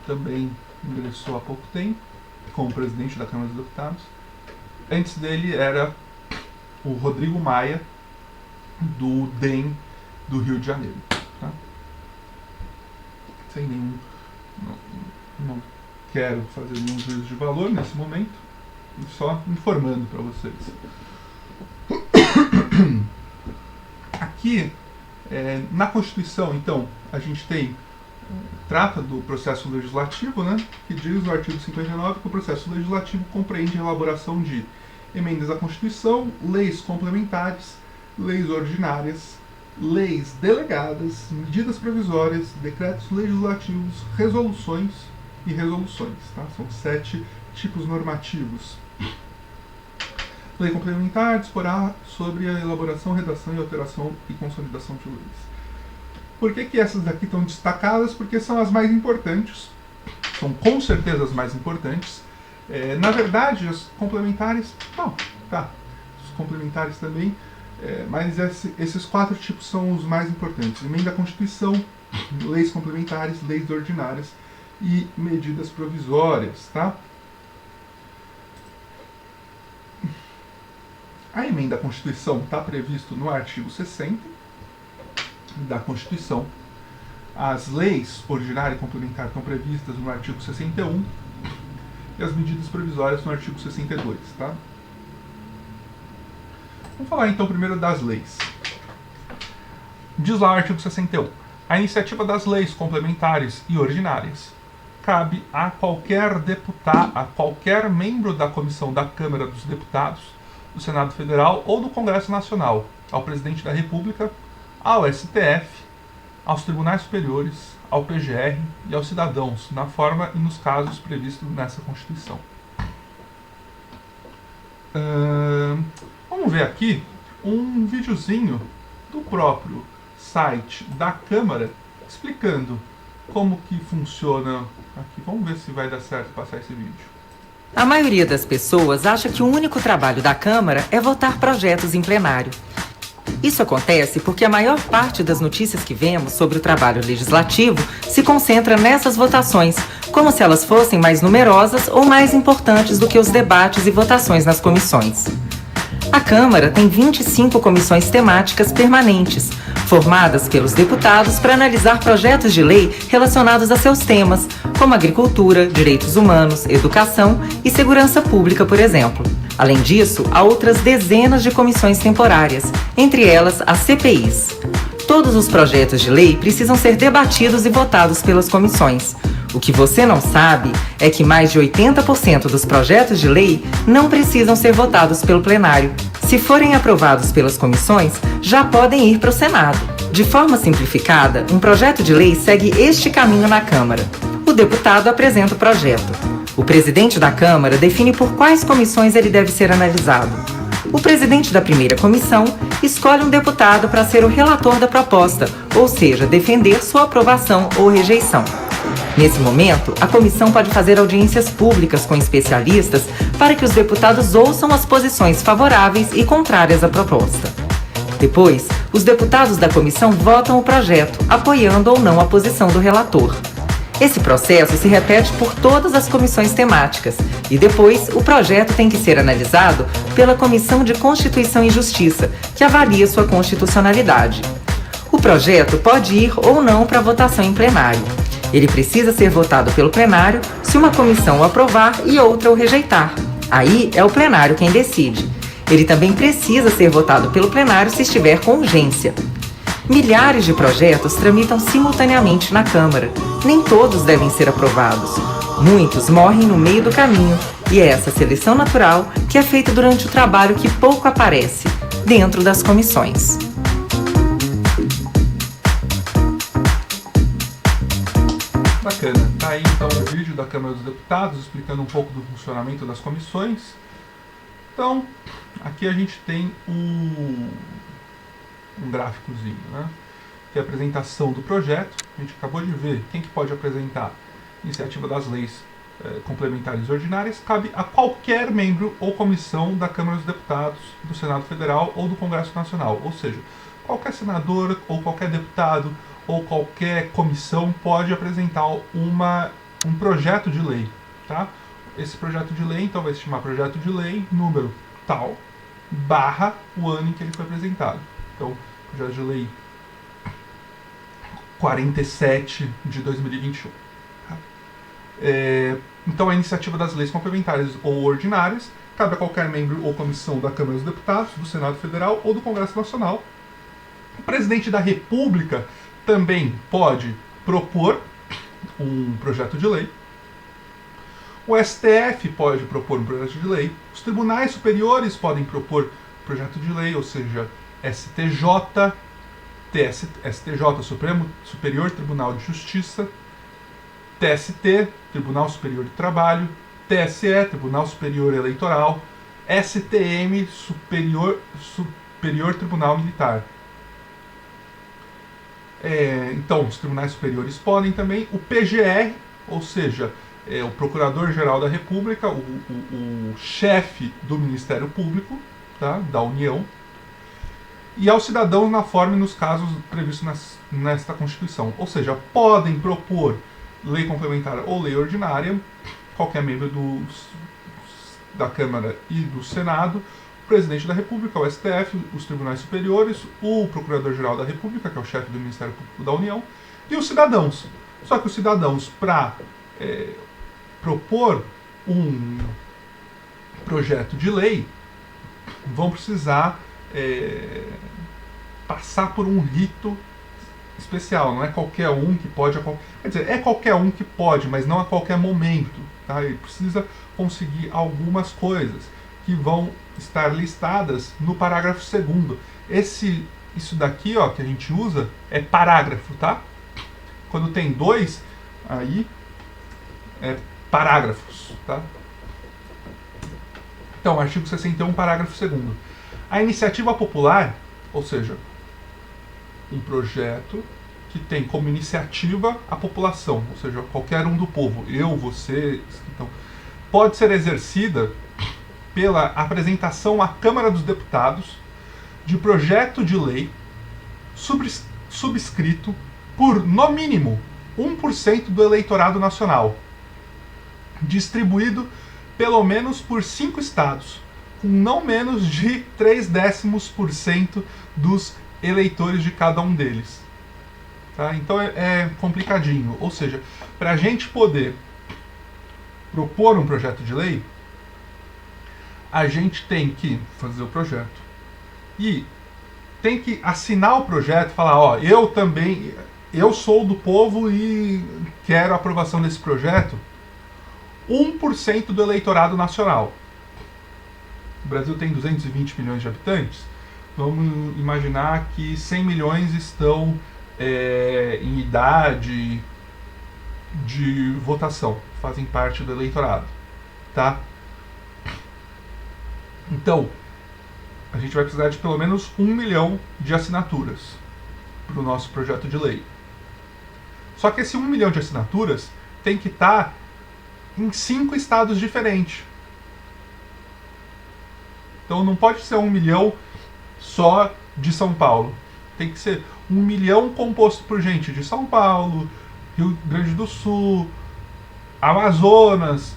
também ingressou há pouco tempo como presidente da Câmara dos Deputados. Antes dele era o Rodrigo Maia, do DEM do Rio de Janeiro. Tá? Sem nenhum... Não quero fazer nenhum juízo de valor nesse momento, só informando para vocês. Aqui, na Constituição, então, a gente tem, trata do processo legislativo, né, que diz no artigo 59 que o processo legislativo compreende a elaboração de emendas à Constituição, leis complementares, leis ordinárias, leis delegadas, medidas provisórias, decretos legislativos, resoluções e resoluções. Tá? São 7 tipos normativos. Lei complementar disporá sobre a elaboração, redação e alteração e consolidação de leis. Por que essas daqui estão destacadas? Porque são as mais importantes, são com certeza as mais importantes. Na verdade, as complementares, os complementares também, Mas esses 4 tipos são os mais importantes: emenda à Constituição, leis complementares, leis ordinárias e medidas provisórias, tá? A emenda à Constituição está previsto no artigo 60 da Constituição. As leis ordinária e complementar estão previstas no artigo 61 e as medidas provisórias no artigo 62, tá? Vamos falar então primeiro das leis. Diz lá o artigo 61. A iniciativa das leis complementares e ordinárias cabe a qualquer deputado, a qualquer membro da comissão da Câmara dos Deputados, do Senado Federal ou do Congresso Nacional, ao Presidente da República, ao STF, aos Tribunais Superiores, ao PGR e aos cidadãos, na forma e nos casos previstos nessa Constituição. Vamos ver aqui um videozinho do próprio site da Câmara explicando como que funciona aqui. Vamos ver se vai dar certo passar esse vídeo. A maioria das pessoas acha que o único trabalho da Câmara é votar projetos em plenário. Isso acontece porque a maior parte das notícias que vemos sobre o trabalho legislativo se concentra nessas votações, como se elas fossem mais numerosas ou mais importantes do que os debates e votações nas comissões. A Câmara tem 25 comissões temáticas permanentes, formadas pelos deputados para analisar projetos de lei relacionados a seus temas, como agricultura, direitos humanos, educação e segurança pública, por exemplo. Além disso, há outras dezenas de comissões temporárias, entre elas as CPIs. Todos os projetos de lei precisam ser debatidos e votados pelas comissões. O que você não sabe é que mais de 80% dos projetos de lei não precisam ser votados pelo plenário. Se forem aprovados pelas comissões, já podem ir para o Senado. De forma simplificada, um projeto de lei segue este caminho na Câmara. O deputado apresenta o projeto. O presidente da Câmara define por quais comissões ele deve ser analisado. O presidente da primeira comissão escolhe um deputado para ser o relator da proposta, ou seja, defender sua aprovação ou rejeição. Nesse momento, a comissão pode fazer audiências públicas com especialistas para que os deputados ouçam as posições favoráveis e contrárias à proposta. Depois, os deputados da comissão votam o projeto, apoiando ou não a posição do relator. Esse processo se repete por todas as comissões temáticas e depois o projeto tem que ser analisado pela Comissão de Constituição e Justiça, que avalia sua constitucionalidade. O projeto pode ir ou não para votação em plenário. Ele precisa ser votado pelo plenário se uma comissão o aprovar e outra o rejeitar. Aí é o plenário quem decide. Ele também precisa ser votado pelo plenário se estiver com urgência. Milhares de projetos tramitam simultaneamente na Câmara. Nem todos devem ser aprovados. Muitos morrem no meio do caminho e é essa seleção natural que é feita durante o trabalho que pouco aparece, dentro das comissões. Bacana. Tá aí então o vídeo da Câmara dos Deputados explicando um pouco do funcionamento das comissões. Então, aqui a gente tem um gráficozinho, né? Que é a apresentação do projeto. A gente acabou de ver quem que pode apresentar iniciativa das leis complementares e ordinárias. Cabe a qualquer membro ou comissão da Câmara dos Deputados, do Senado Federal ou do Congresso Nacional. Ou seja, qualquer senador ou qualquer deputado ou qualquer comissão pode apresentar um projeto de lei, tá? Esse projeto de lei, então, vai se chamar projeto de lei número tal, barra o ano em que ele foi apresentado. Então, projeto de lei 47 de 2021. Tá? Então, a iniciativa das leis complementares ou ordinárias cabe a qualquer membro ou comissão da Câmara dos Deputados, do Senado Federal ou do Congresso Nacional. O presidente da República também pode propor um projeto de lei. O STF pode propor um projeto de lei. Os tribunais superiores podem propor projeto de lei, ou seja, STJ, STJ, Superior Tribunal de Justiça, TST, Tribunal Superior do Trabalho, TSE, Tribunal Superior Eleitoral, STM, Superior Tribunal Militar. Então, os tribunais superiores podem também. O PGR, ou seja, o Procurador-Geral da República, o chefe do Ministério Público, tá, da União. e aos cidadãos na forma e nos casos previstos nesta Constituição. Ou seja, podem propor lei complementar ou lei ordinária qualquer membro da Câmara e do Senado, o presidente da República, o STF, os tribunais superiores, o Procurador-Geral da República, que é o chefe do Ministério Público da União, e os cidadãos. Só que os cidadãos, para propor um projeto de lei, vão precisar passar por um rito especial. Não é qualquer um que pode... Quer dizer, é qualquer um que pode, mas não a qualquer momento. Tá? Ele precisa conseguir algumas coisas que vão estar listadas no parágrafo 2º. Isso daqui, ó, que a gente usa é parágrafo, tá? Quando tem 2, aí é parágrafos, tá? Então, artigo 61, parágrafo 2º. A iniciativa popular, ou seja, um projeto que tem como iniciativa a população, ou seja, qualquer um do povo, eu, você, então, pode ser exercida pela apresentação à Câmara dos Deputados de projeto de lei subscrito por, no mínimo, 1% do eleitorado nacional, distribuído pelo menos por 5 estados, com não menos de 0,3% dos eleitores de cada um deles. Tá? Então é complicadinho. Ou seja, para a gente poder propor um projeto de lei, a gente tem que fazer o projeto e tem que assinar o projeto e falar, ó, eu sou do povo e quero a aprovação desse projeto. 1% do eleitorado nacional. O Brasil tem 220 milhões de habitantes. Vamos imaginar que 100 milhões estão em idade de votação, fazem parte do eleitorado, tá? Então, a gente vai precisar de pelo menos 1 milhão de assinaturas para o nosso projeto de lei. Só que esse 1 milhão de assinaturas tem que estar em 5 estados diferentes. Então não pode ser 1 milhão só de São Paulo. Tem que ser 1 milhão composto por gente de São Paulo, Rio Grande do Sul, Amazonas,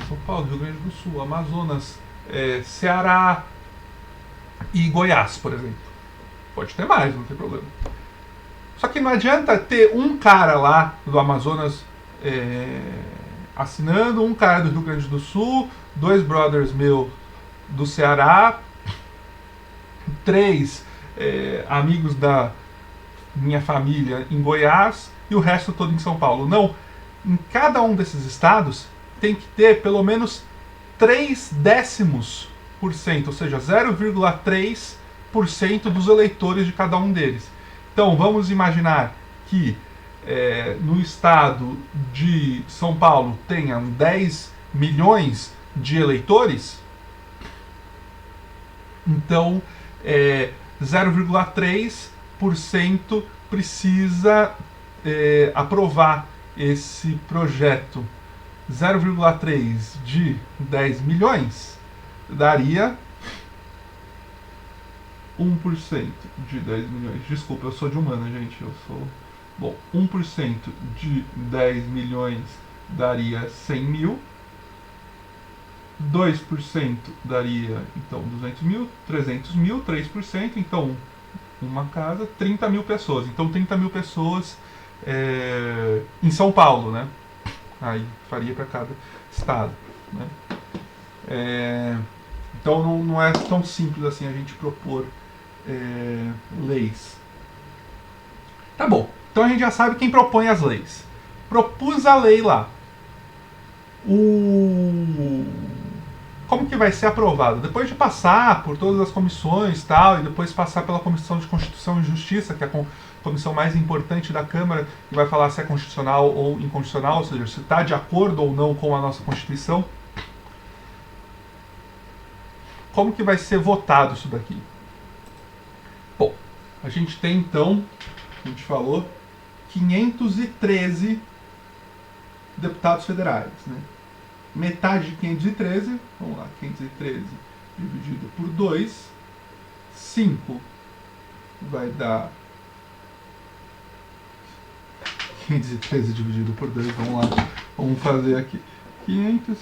São Paulo, Rio Grande do Sul, Amazonas, Ceará e Goiás, por exemplo. Pode ter mais, não tem problema. Só que não adianta ter um cara lá do Amazonas assinando, um cara do Rio Grande do Sul, 2 brothers meus do Ceará, 3 amigos da minha família em Goiás e o resto todo em São Paulo. Não, em cada um desses estados tem que ter pelo menos 0,3%, ou seja, 0,3% dos eleitores de cada um deles. Então vamos imaginar que no estado de São Paulo tenham 10 milhões de eleitores, então 0,3% precisa aprovar esse projeto. 0,3 de 10 milhões daria 1% de 10 milhões. Desculpa, eu sou de humana, gente. Bom, 1% de 10 milhões daria 100 mil. 2% daria, então, 200 mil. 300 mil, 3%. Então, uma casa, 30 mil pessoas. Então, 30 mil pessoas em São Paulo, né? Aí faria para cada estado, né? Então, não é tão simples assim a gente propor leis. Tá bom. Então a gente já sabe quem propõe as leis. Propus a lei lá. Como que vai ser aprovado? Depois de passar por todas as comissões tal, e depois passar pela Comissão de Constituição e Justiça, que é a comissão mais importante da Câmara, que vai falar se é constitucional ou inconstitucional, ou seja, se está de acordo ou não com a nossa Constituição. Como que vai ser votado isso daqui? Bom, a gente tem então, a gente falou, 513 deputados federais, né? Metade de 513, vamos lá, 513 dividido por 2, 5 vai dar 513 dividido por 2, vamos lá, vamos fazer aqui, 500,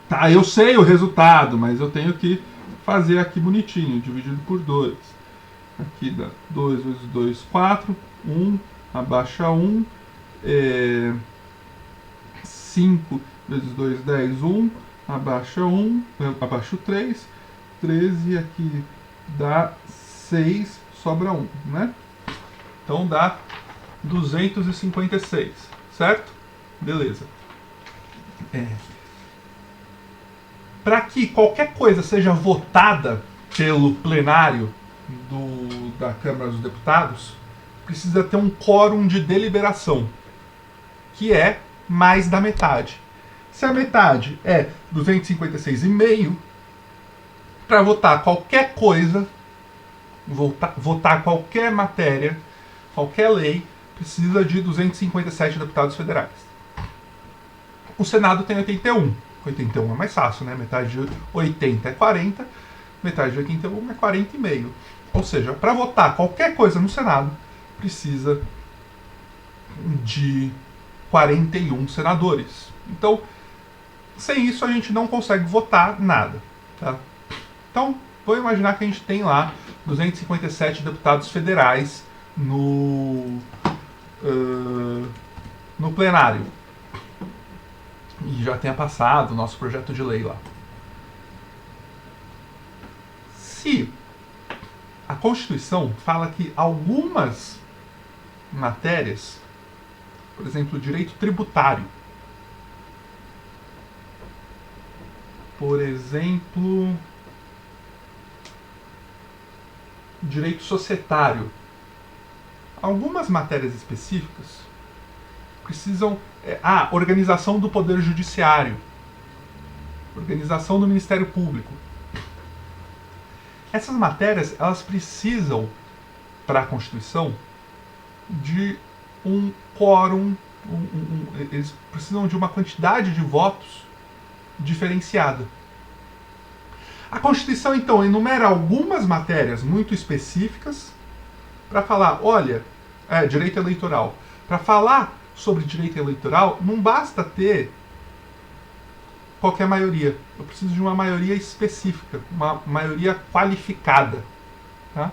tá, eu sei o resultado, mas eu tenho que fazer aqui bonitinho, dividido por 2, aqui dá 2 vezes 2, 4, 1, abaixa 1, 5 vezes 2, 10, 1, abaixa 1, abaixo 3, 13, aqui dá 6, sobra 1, né? Então dá 256, certo? Beleza. Para que qualquer coisa seja votada pelo plenário da Câmara dos Deputados, precisa ter um quórum de deliberação, que é mais da metade. Se a metade é 256,5, para votar qualquer coisa, votar qualquer matéria, qualquer lei, precisa de 257 deputados federais. O Senado tem 81. 81 é mais fácil, né? Metade de 80 é 40, metade de 81 é 40,5. Ou seja, para votar qualquer coisa no Senado, precisa de 41 senadores. Então, sem isso a gente não consegue votar nada. Tá? Então, vou imaginar que a gente tem lá 257 deputados federais no plenário. E já tenha passado o nosso projeto de lei lá. Se a Constituição fala que algumas matérias, por exemplo, direito tributário, por exemplo, direito societário, algumas matérias específicas precisam... organização do Poder Judiciário, organização do Ministério Público. Essas matérias, elas precisam, para a Constituição, de um quórum, eles precisam de uma quantidade de votos diferenciada. A Constituição, então, enumera algumas matérias muito específicas para falar, olha, direito eleitoral. Para falar sobre direito eleitoral, não basta ter qualquer maioria. Eu preciso de uma maioria específica, uma maioria qualificada. Tá?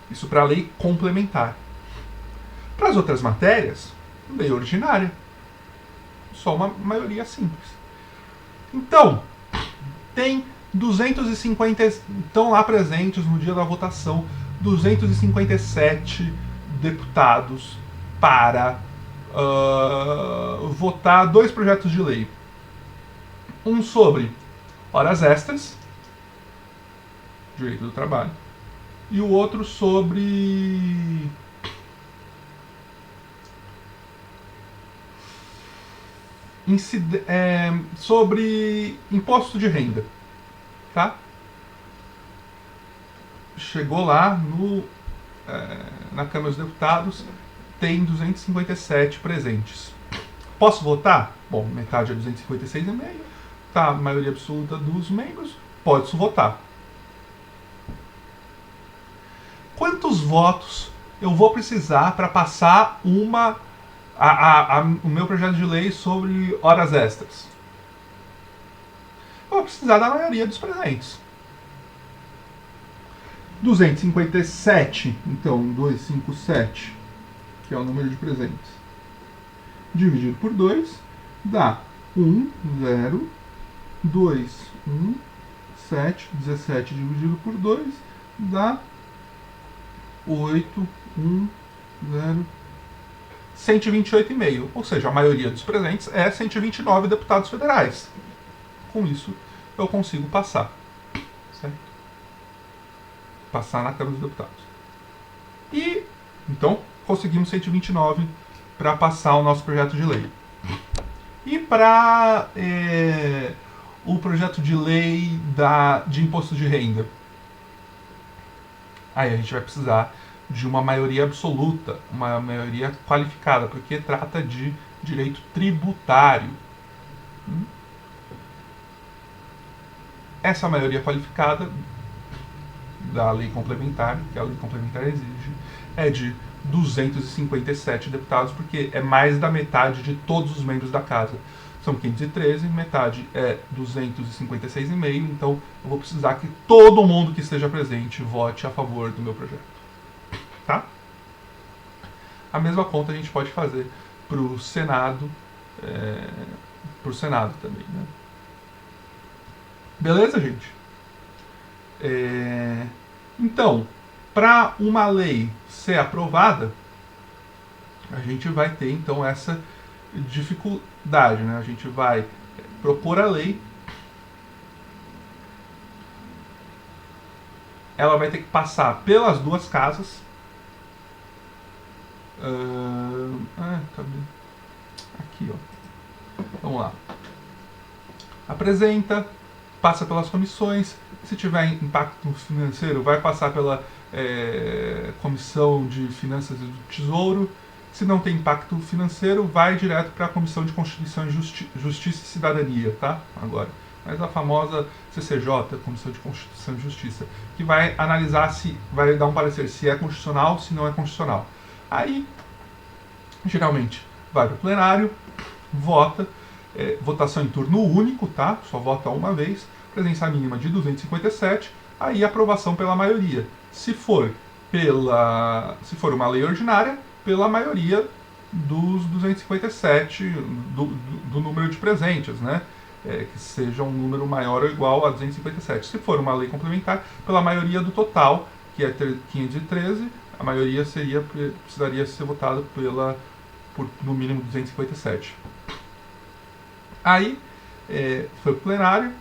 Isso para a lei complementar. Para as outras matérias, lei ordinária. Só uma maioria simples. Então, tem 250, estão lá presentes no dia da votação, 257 deputados para votar 2 projetos de lei. Um sobre horas extras, direito do trabalho, e o outro sobre sobre imposto de renda, tá? Chegou lá na Câmara dos Deputados, tem 257 presentes. Posso votar? Bom, metade é 256,5, tá? A maioria absoluta dos membros, pode-se votar. Quantos votos eu vou precisar para passar o meu projeto de lei sobre horas extras? Eu vou precisar da maioria dos presentes. 257, então 257, que é o número de presentes, dividido por 2, dá 1, 0, 2, 1, 7, 17 dividido por 2, dá 8, 1, 0, 128,5. Ou seja, a maioria dos presentes é 129 deputados federais. Com isso, eu consigo passar. Certo? Passar na Câmara dos Deputados. E, então, conseguimos 129 para passar o nosso projeto de lei. E para o projeto de lei de imposto de renda, aí a gente vai precisar de uma maioria absoluta, uma maioria qualificada, porque trata de direito tributário. Essa maioria qualificada da lei complementar, que a lei complementar exige, é de 257 deputados, porque é mais da metade de todos os membros da casa. São 513, metade é 256,5, então eu vou precisar que todo mundo que esteja presente vote a favor do meu projeto. Tá? A mesma conta a gente pode fazer para o Senado, também, né? Beleza, gente? Então, para uma lei ser aprovada, a gente vai ter então essa dificuldade, né? A gente vai propor a lei, ela vai ter que passar pelas duas casas. Cadê? Aqui, ó. Vamos lá. Apresenta, passa pelas comissões. Se tiver impacto financeiro, vai passar pela Comissão de Finanças e do Tesouro. Se não tem impacto financeiro, vai direto para a Comissão de Constituição e Justiça e Cidadania, tá? Agora. Mas a famosa CCJ, Comissão de Constituição e Justiça, que vai analisar se, vai dar um parecer se é constitucional, se não é constitucional. Aí, geralmente, vai para o plenário, vota, votação em turno único, tá? Só vota uma vez, presença mínima de 257, aí aprovação pela maioria. Se for uma lei ordinária, pela maioria dos 257 do número de presentes, né? Que seja um número maior ou igual a 257. Se for uma lei complementar, pela maioria do total, que é 513, a maioria precisaria ser votada por no mínimo 257. Aí, foi para o plenário,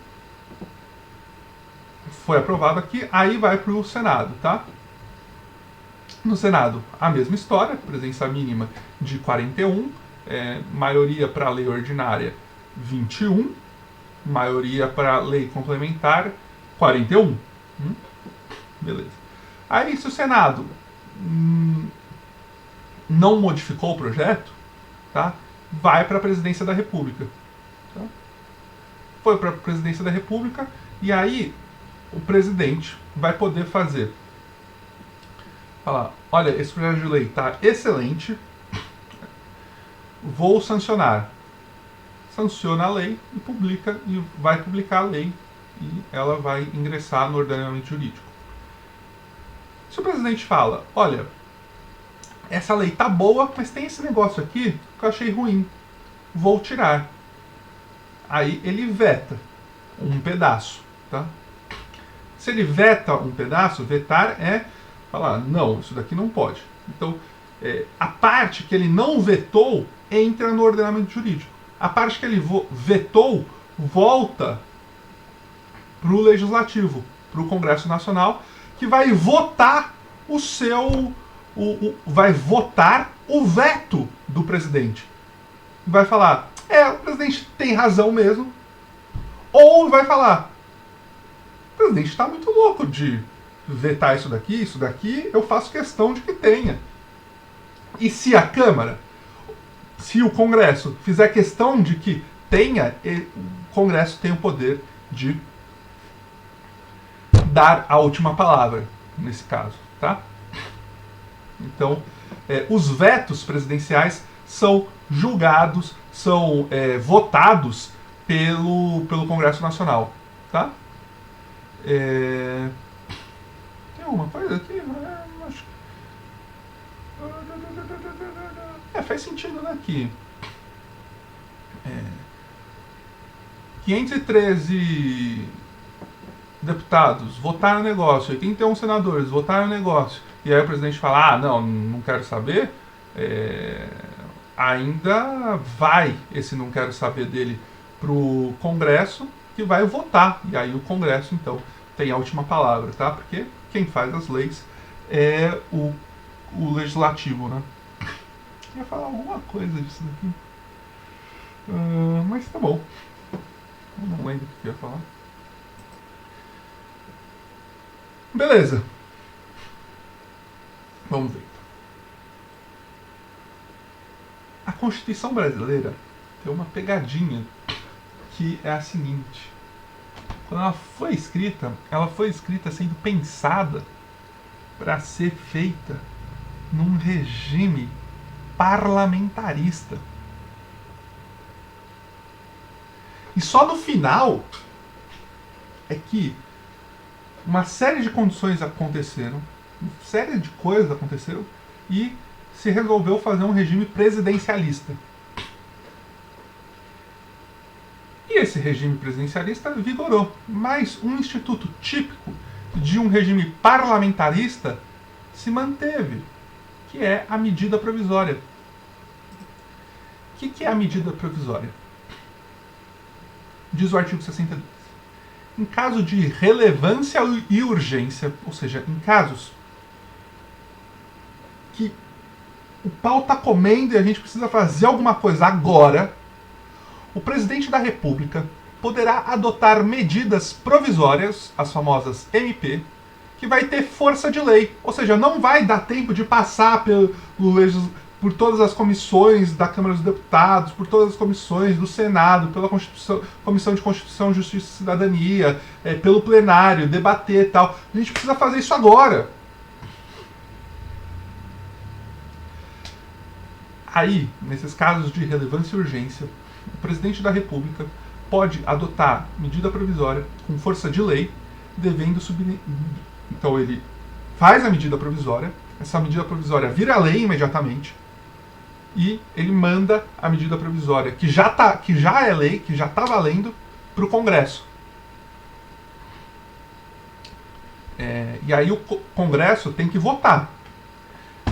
foi aprovado aqui, aí vai para o Senado, tá? No Senado, a mesma história, presença mínima de 41, maioria para a lei ordinária 21, maioria para a lei complementar 41. Beleza. Aí, se o Senado não modificou o projeto, tá? Vai para a Presidência da República. Tá? Foi para a Presidência da República e aí o presidente vai poder falar, olha, esse projeto de lei está excelente, vou sancionar. Sanciona a lei e vai publicar a lei e ela vai ingressar no ordenamento jurídico. Se o presidente fala, olha, essa lei tá boa, mas tem esse negócio aqui que eu achei ruim, vou tirar. Aí ele veta um pedaço, tá? Se ele veta um pedaço, vetar é falar, não, isso daqui não pode. Então, a parte que ele não vetou entra no ordenamento jurídico. A parte que ele vetou volta para o Legislativo, para o Congresso Nacional, que vai votar vai votar o veto do presidente. Vai falar, o presidente tem razão mesmo. Ou vai falar, o presidente está muito louco de vetar isso daqui eu faço questão de que tenha. E se a Câmara, se o Congresso fizer questão de que tenha, o Congresso tem o poder de dar a última palavra, nesse caso, tá? Então, os vetos presidenciais são julgados, são votados pelo Congresso Nacional, tá? Tem uma coisa aqui, acho que... faz sentido, né? Que 513 deputados votaram o negócio, 81 senadores votaram o negócio, e aí o presidente fala, não quero saber, ainda vai esse não quero saber dele pro Congresso, que vai votar, e aí o Congresso, então, tem a última palavra, tá? Porque quem faz as leis é o Legislativo, né? Eu ia falar alguma coisa disso daqui, mas tá bom, eu não lembro o que eu ia falar. Beleza. Vamos ver. A Constituição brasileira tem uma pegadinha que é a seguinte. quando ela foi escrita sendo pensada para ser feita num regime parlamentarista. E só no final é que uma série de condições aconteceram, uma série de coisas aconteceram e se resolveu fazer um regime presidencialista. E esse regime presidencialista vigorou, mas um instituto típico de um regime parlamentarista se manteve, que é a medida provisória. O que é a medida provisória? Diz o artigo 62. Em caso de relevância e urgência, ou seja, em casos que o pau está comendo e a gente precisa fazer alguma coisa agora, o presidente da República poderá adotar medidas provisórias, as famosas MP, que vai ter força de lei. Ou seja, não vai dar tempo de passar por todas as comissões da Câmara dos Deputados, por todas as comissões do Senado, pela Comissão de Constituição, Justiça e Cidadania, pelo plenário, debater e tal. A gente precisa fazer isso agora. Aí, nesses casos de relevância e urgência, o presidente da República pode adotar medida provisória com força de lei, devendo subir. Então ele faz a medida provisória, essa medida provisória vira lei imediatamente, e ele manda a medida provisória, que já é lei, que já está valendo, para o Congresso. E aí o Congresso tem que votar.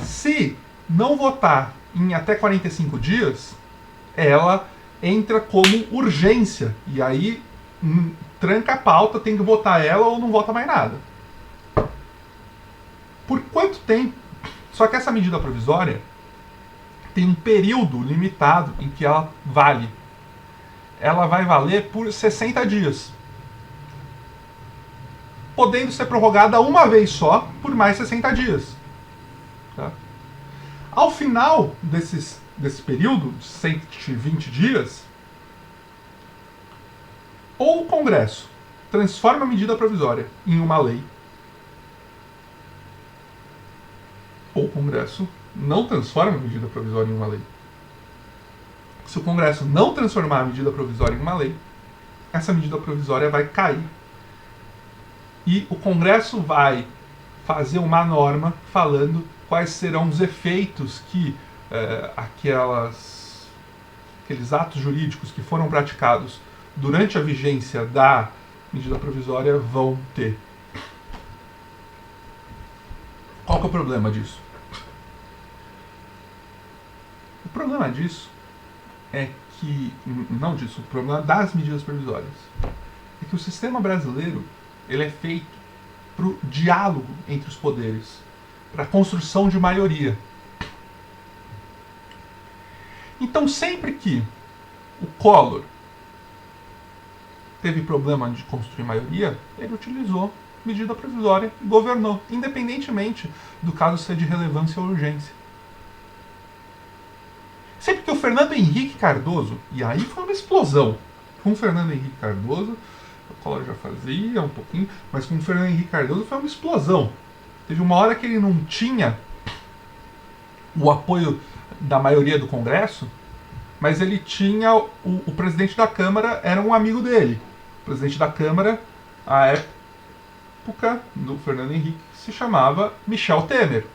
Se não votar em até 45 dias, ela entra como urgência. E aí tranca a pauta, tem que votar ela ou não vota mais nada. Por quanto tempo? Só que essa medida provisória tem um período limitado em que ela vale. Ela vai valer por 60 dias. Podendo ser prorrogada uma vez só por mais 60 dias. Tá? Ao final desse período, de 120 dias, ou o Congresso transforma a medida provisória em uma lei, ou o Congresso não transforma a medida provisória em uma lei. Se o Congresso não transformar a medida provisória em uma lei, essa medida provisória vai cair. E o Congresso vai fazer uma norma falando quais serão os efeitos que aqueles atos jurídicos que foram praticados durante a vigência da medida provisória vão ter. Qual que é o problema disso? O problema disso é que, não disso, o problema das medidas provisórias é que o sistema brasileiro ele é feito para o diálogo entre os poderes, para a construção de maioria. Então, sempre que o Collor teve problema de construir maioria, ele utilizou medida provisória e governou, independentemente do caso ser de relevância ou urgência. Sempre que o Fernando Henrique Cardoso, e aí foi uma explosão, com o Fernando Henrique Cardoso, o Collor já fazia um pouquinho, mas com o Fernando Henrique Cardoso foi uma explosão. Teve uma hora que ele não tinha o apoio da maioria do Congresso, mas ele tinha o presidente da Câmara, era um amigo dele. O presidente da Câmara, à época do Fernando Henrique, se chamava Michel Temer.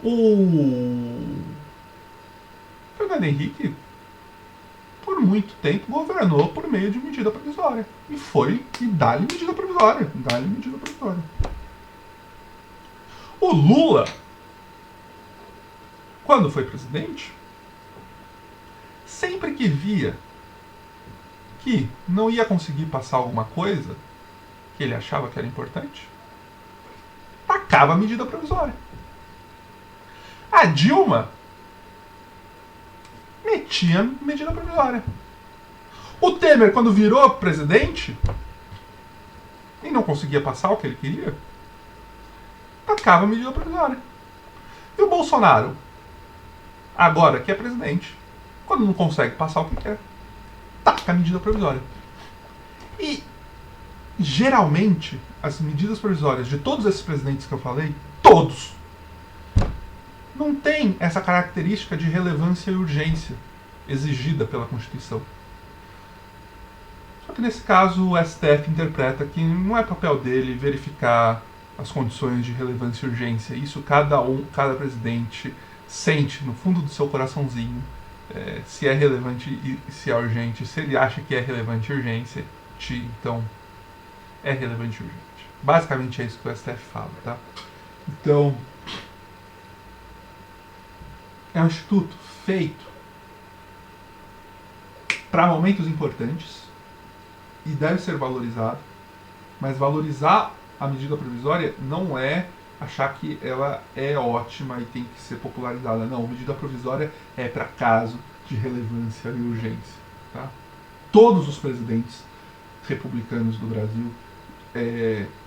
O Fernando Henrique, por muito tempo, governou por meio de medida provisória. E dá-lhe medida provisória. O Lula, quando foi presidente, sempre que via que não ia conseguir passar alguma coisa que ele achava que era importante, tacava a medida provisória. A Dilma metia medida provisória. O Temer, quando virou presidente e não conseguia passar o que ele queria, tacava a medida provisória. E o Bolsonaro, agora que é presidente, quando não consegue passar o que quer, taca a medida provisória. E, geralmente, as medidas provisórias de todos esses presidentes que eu falei, todos, não têm essa característica de relevância e urgência exigida pela Constituição. Só que nesse caso o STF interpreta que não é papel dele verificar as condições de relevância e urgência. Isso cada presidente sente no fundo do seu coraçãozinho, se é relevante e se é urgente. Se ele acha que é relevante e urgente, então é relevante e urgente. Basicamente é isso que o STF fala, tá? Então, é um instituto feito para momentos importantes e deve ser valorizado, mas valorizar a medida provisória não é achar que ela é ótima e tem que ser popularizada. Não, a medida provisória é para caso de relevância e urgência. Tá? Todos os presidentes republicanos do Brasil,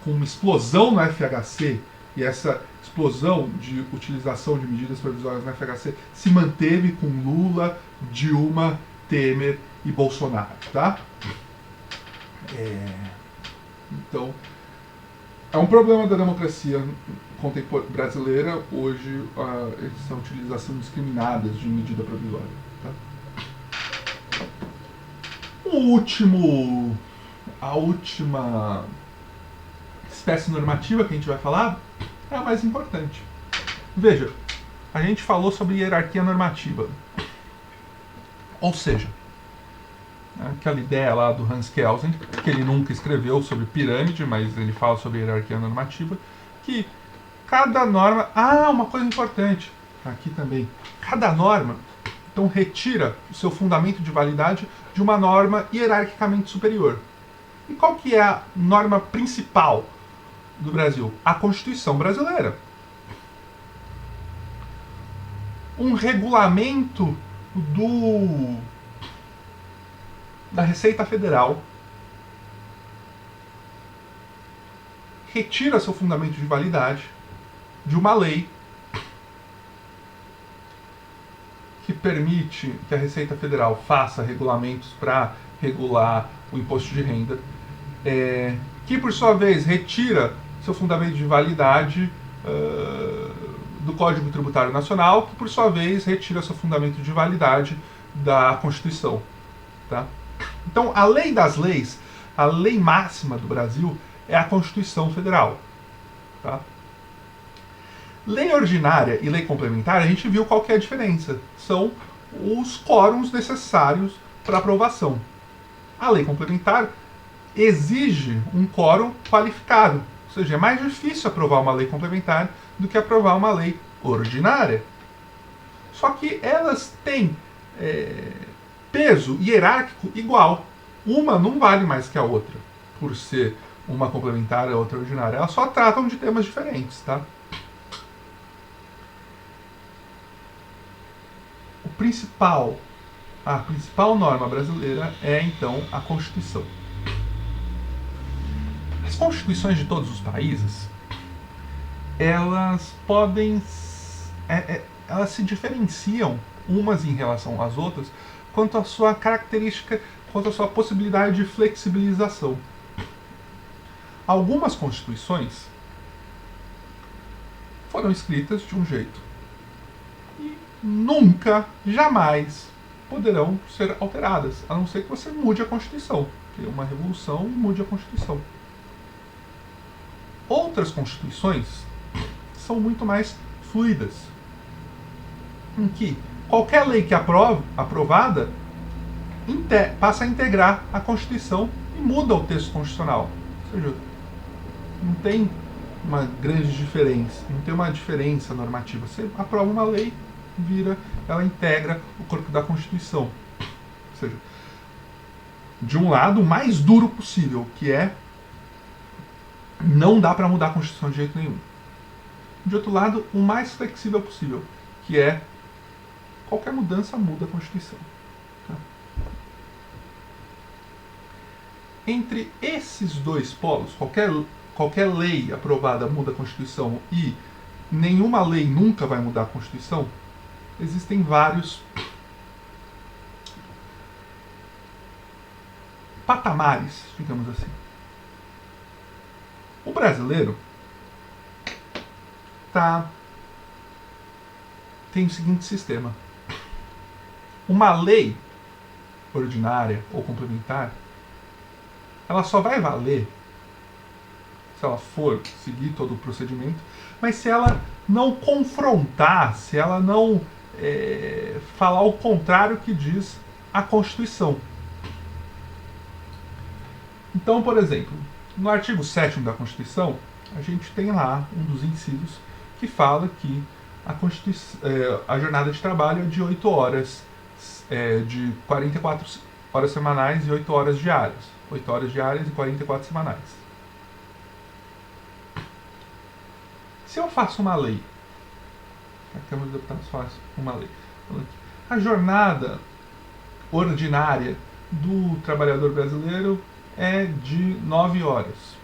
com uma explosão no FHC, e essa explosão de utilização de medidas provisórias no FHC se manteve com Lula, Dilma, Temer e Bolsonaro. Tá? Então, é um problema da democracia brasileira hoje essa utilização indiscriminada de medida provisória. Tá? A última espécie normativa que a gente vai falar é a mais importante. Veja, a gente falou sobre hierarquia normativa. Ou seja, aquela ideia lá do Hans Kelsen, que ele nunca escreveu sobre pirâmide, mas ele fala sobre hierarquia normativa, que cada norma... uma coisa importante, aqui também. Cada norma, então, retira o seu fundamento de validade de uma norma hierarquicamente superior. E qual que é a norma principal do Brasil? A Constituição brasileira. Um regulamento da Receita Federal retira seu fundamento de validade de uma lei que permite que a Receita Federal faça regulamentos para regular o imposto de renda, que por sua vez retira seu fundamento de validade do Código Tributário Nacional, que por sua vez retira seu fundamento de validade da Constituição. Tá? Então, a lei das leis, a lei máxima do Brasil é a Constituição Federal. Tá? Lei ordinária e lei complementar, a gente viu qual que é a diferença. São os quórums necessários para aprovação. A lei complementar exige um quórum qualificado. Ou seja, é mais difícil aprovar uma lei complementar do que aprovar uma lei ordinária. Só que elas têm peso hierárquico igual. Uma não vale mais que a outra, por ser uma complementar e a outra ordinária. Elas só tratam de temas diferentes, tá? A principal norma brasileira é, então, a Constituição. As constituições de todos os países, elas podem... elas se diferenciam umas em relação às outras quanto à sua característica, quanto à sua possibilidade de flexibilização. Algumas constituições foram escritas de um jeito e nunca, jamais poderão ser alteradas, a não ser que você mude a Constituição, que é uma revolução e mude a Constituição. Outras constituições são muito mais fluidas, em que qualquer lei que aprovada passa a integrar a Constituição e muda o texto constitucional. Ou seja, não tem uma grande diferença, não tem uma diferença normativa. Você aprova uma lei, ela integra o corpo da Constituição. Ou seja, de um lado, o mais duro possível, que é não dá para mudar a Constituição de jeito nenhum. De outro lado, o mais flexível possível, que é qualquer mudança muda a Constituição. Tá? Entre esses dois polos, qualquer lei aprovada muda a Constituição e nenhuma lei nunca vai mudar a Constituição, existem vários patamares, digamos assim. O brasileiro tem o seguinte sistema. Uma lei ordinária ou complementar, ela só vai valer se ela for seguir todo o procedimento, mas se ela não confrontar, se ela não falar o contrário que diz a Constituição. Então, por exemplo, no artigo 7º da Constituição, a gente tem lá um dos incisos que fala que a jornada de trabalho é de 8 horas, de 44 horas semanais e 8 horas diárias. 8 horas diárias e 44 semanais. Se eu faço uma lei, a Câmara dos Deputados faz uma lei, a jornada ordinária do trabalhador brasileiro é de 9 horas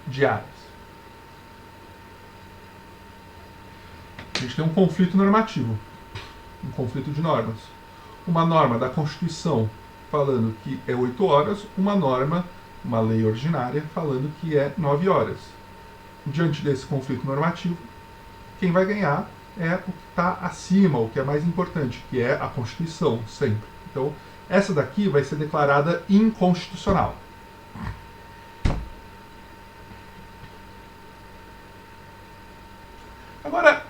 diárias. A gente tem um conflito normativo, um conflito de normas. Uma norma da Constituição falando que é 8 horas, uma lei ordinária falando que é 9 horas. Diante desse conflito normativo, quem vai ganhar é o que está acima, o que é mais importante, que é a Constituição, sempre. Então, essa daqui vai ser declarada inconstitucional. Agora,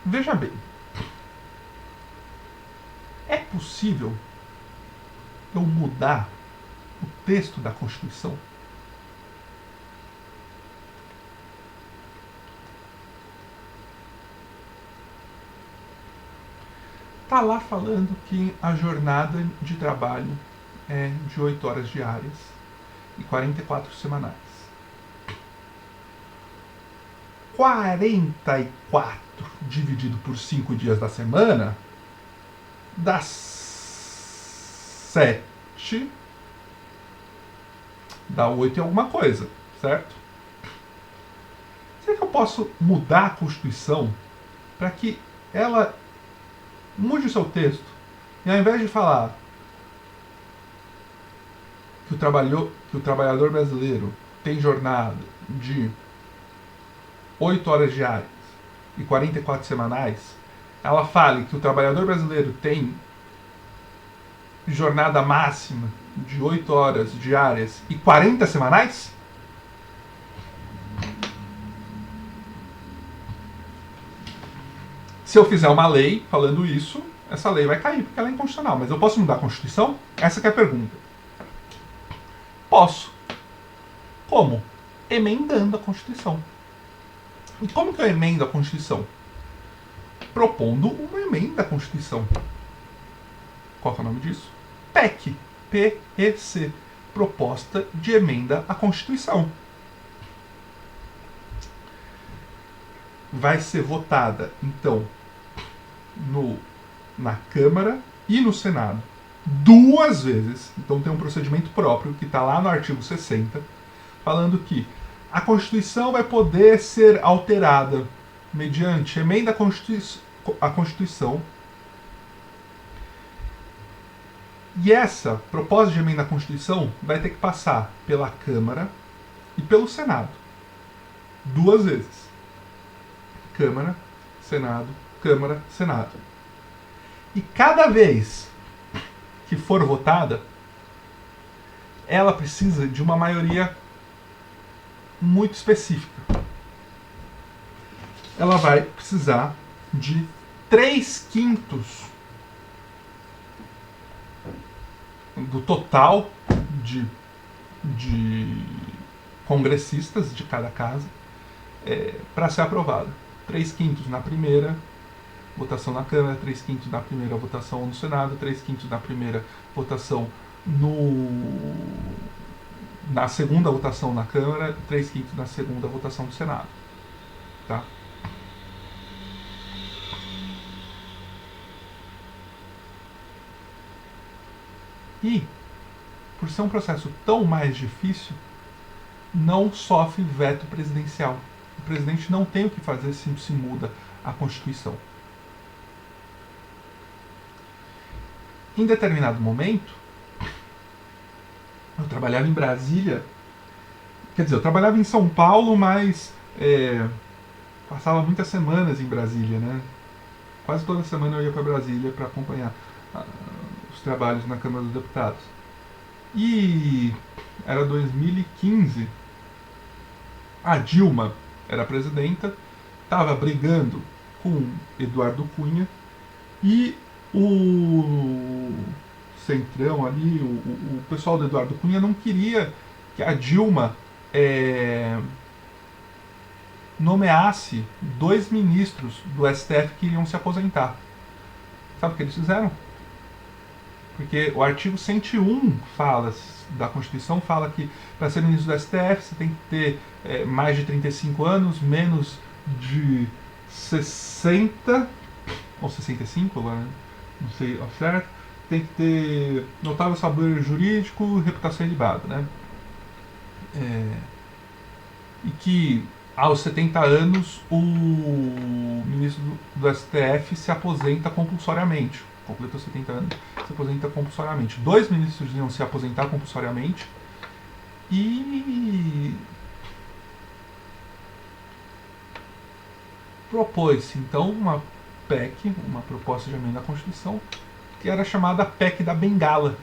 veja bem. É possível eu mudar o texto da Constituição? Está lá falando que a jornada de trabalho é de 8 horas diárias e 44 semanais. 44 dividido por 5 dias da semana dá 7, dá 8 e alguma coisa, certo? Será que eu posso mudar a Constituição para que ela mude o seu texto e ao invés de falar que o trabalhador brasileiro tem jornada de 8 horas diárias e 44 semanais, ela fale que o trabalhador brasileiro tem jornada máxima de 8 horas diárias e 40 semanais? Se eu fizer uma lei falando isso, essa lei vai cair porque ela é inconstitucional. Mas eu posso mudar a Constituição? Essa que é a pergunta. Posso. Como? Emendando a Constituição. E como que eu emendo a Constituição? Propondo uma emenda à Constituição. Qual que é o nome disso? PEC. P-E-C. Proposta de emenda à Constituição. Vai ser votada, então, na Câmara e no Senado 2 vezes. Então tem um procedimento próprio que está lá no artigo 60, falando que a Constituição vai poder ser alterada mediante emenda à Constituição. E essa proposta de emenda à Constituição vai ter que passar pela Câmara e pelo Senado 2 vezes. Câmara, Senado, Câmara, Senado. E cada vez que for votada, ela precisa de uma maioria muito específica. Ela vai precisar de 3/5 do total de congressistas de cada casa para ser aprovada. 3/5 na primeira votação na Câmara, 3/5 na primeira votação no Senado, 3/5 na primeira votação na segunda votação na Câmara, 3/5 na segunda votação no Senado. Tá? E, por ser um processo tão mais difícil, não sofre veto presidencial. O presidente não tem o que fazer se muda a Constituição. em determinado momento, eu trabalhava em Brasília, quer dizer, eu trabalhava em São Paulo, mas passava muitas semanas em Brasília, né? Quase toda semana eu ia para Brasília para acompanhar os trabalhos na Câmara dos Deputados. E era 2015, a Dilma era presidenta, estava brigando com Eduardo Cunha e o Centrão ali, o pessoal do Eduardo Cunha não queria que a Dilma nomeasse 2 ministros do STF que iriam se aposentar. Sabe o que eles fizeram? Porque o artigo 101 da Constituição fala que para ser ministro do STF você tem que ter mais de 35 anos, menos de 60 ou 65, agora não sei ao certo, tem que ter notável saber jurídico, reputação ilibada, né? E que aos 70 anos o ministro do STF se aposenta compulsoriamente. Completou 70 anos, se aposenta compulsoriamente. 2 ministros iam se aposentar compulsoriamente e propôs-se então uma PEC, uma proposta de emenda à Constituição, que era chamada PEC da Bengala,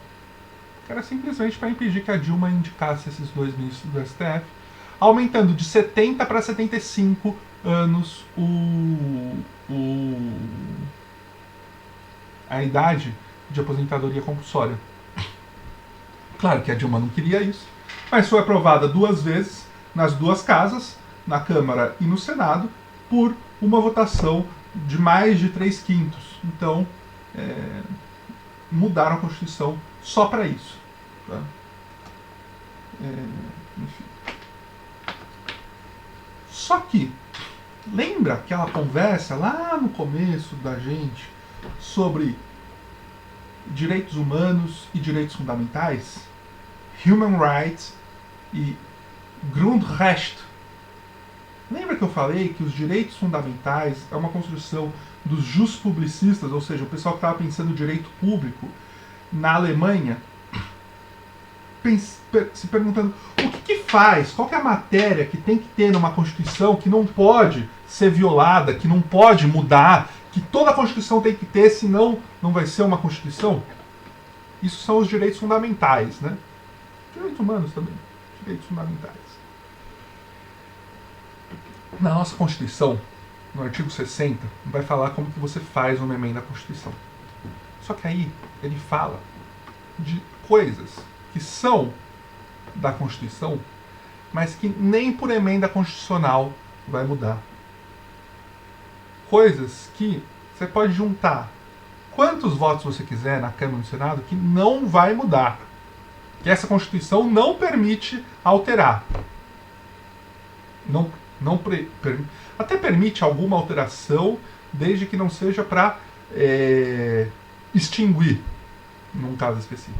que era simplesmente para impedir que a Dilma indicasse esses 2 ministros do STF, aumentando de 70 para 75 anos a idade de aposentadoria compulsória. Claro que a Dilma não queria isso, mas foi aprovada 2 vezes nas 2 casas, na Câmara e no Senado, por uma votação de mais de 3/5. Então, mudaram a Constituição só para isso. Tá? Enfim. Só que, lembra aquela conversa lá no começo da gente sobre direitos humanos e direitos fundamentais? Human Rights e Grundrecht. Lembra que eu falei que os direitos fundamentais é uma construção dos justpublicistas, ou seja, o pessoal que estava pensando no direito público na Alemanha, se perguntando o que faz, qual que é a matéria que tem que ter numa Constituição que não pode ser violada, que não pode mudar, que toda a Constituição tem que ter, senão não vai ser uma Constituição? Isso são os direitos fundamentais, né? Direitos humanos também, direitos fundamentais. Na nossa Constituição, no artigo 60, vai falar como que você faz uma emenda à Constituição. Só que aí ele fala de coisas que são da Constituição, mas que nem por emenda constitucional vai mudar. Coisas que você pode juntar quantos votos você quiser na Câmara e no Senado, que não vai mudar. Que essa Constituição não permite alterar. Até permite alguma alteração, desde que não seja para extinguir, num caso específico.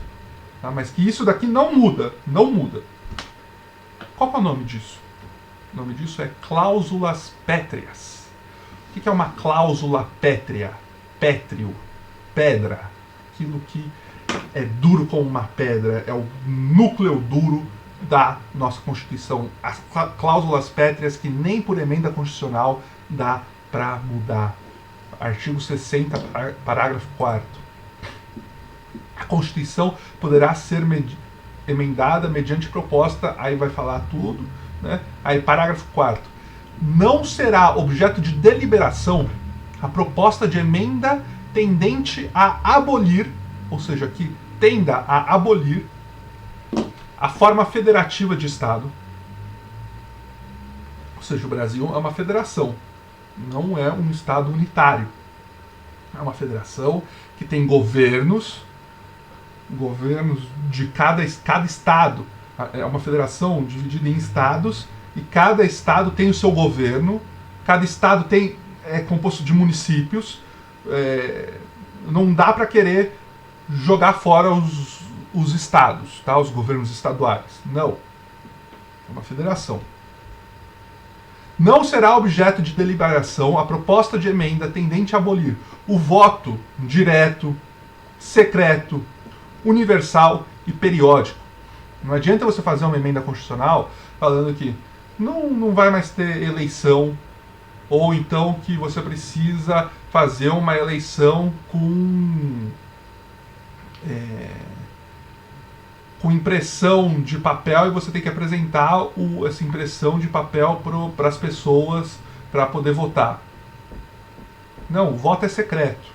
Tá? Mas que isso daqui não muda. Não muda. Qual que é o nome disso? O nome disso é cláusulas pétreas. O que é uma cláusula pétrea? Pétreo. Pedra. Aquilo que é duro como uma pedra. É o núcleo duro da nossa Constituição. As cláusulas pétreas que nem por emenda constitucional dá para mudar. Artigo 60, parágrafo 4º. A Constituição poderá ser emendada mediante proposta, aí vai falar tudo, né? Aí parágrafo 4º. Não será objeto de deliberação a proposta de emenda tendente a abolir, ou seja, que tenda a abolir a forma federativa de Estado. Ou seja, o Brasil é uma federação, não é um Estado unitário. É uma federação que tem governos de cada estado. É uma federação dividida em estados e cada estado tem o seu governo. Cada estado é composto de municípios. Não dá para querer jogar fora os estados, tá? Os governos estaduais. Não. É uma federação. Não será objeto de deliberação a proposta de emenda tendente a abolir o voto direto, secreto, universal e periódico. Não adianta você fazer uma emenda constitucional falando que não vai mais ter eleição, ou então que você precisa fazer uma eleição com impressão de papel e você tem que apresentar essa impressão de papel para as pessoas para poder votar. Não, o voto é secreto.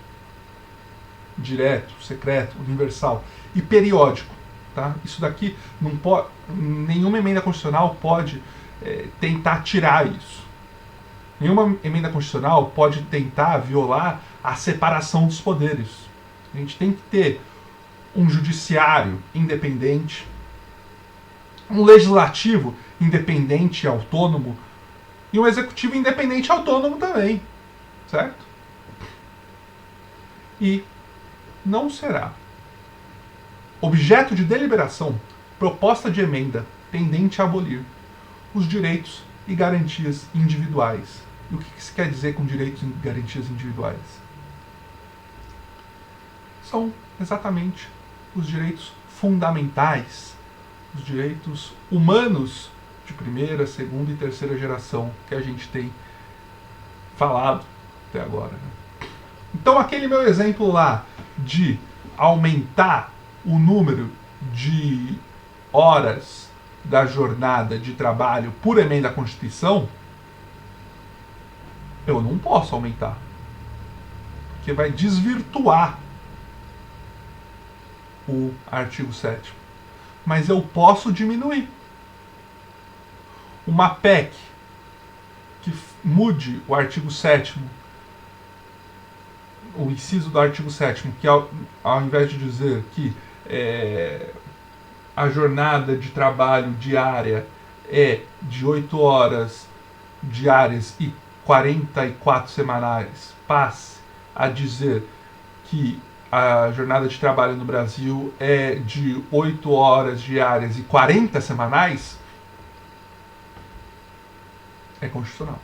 Direto, secreto, universal e periódico. Tá? Isso daqui não pode. Nenhuma emenda constitucional pode tentar tirar isso. Nenhuma emenda constitucional pode tentar violar a separação dos poderes. A gente tem que ter um judiciário independente, um legislativo independente e autônomo e um executivo independente e autônomo também, certo? E não será objeto de deliberação proposta de emenda tendente a abolir os direitos e garantias individuais. E o que se quer dizer com direitos e garantias individuais? São exatamente os direitos fundamentais, os direitos humanos de primeira, segunda e terceira geração que a gente tem falado até agora. Então aquele meu exemplo lá de aumentar o número de horas da jornada de trabalho por emenda à Constituição, eu não posso aumentar, porque vai desvirtuar o artigo 7º. Mas eu posso diminuir. Uma PEC que mude o artigo 7º, o inciso do artigo 7º, que ao invés de dizer que a jornada de trabalho diária é de 8 horas diárias e 44 semanais, passe a dizer que a jornada de trabalho no Brasil é de 8 horas diárias e 40 semanais, é constitucional.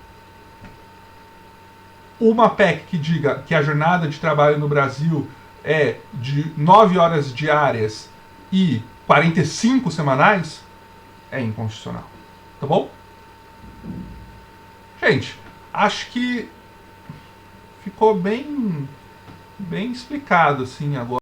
Uma PEC que diga que a jornada de trabalho no Brasil é de 9 horas diárias e 45 semanais, é inconstitucional. Tá bom? Gente, acho que ficou bem explicado assim agora.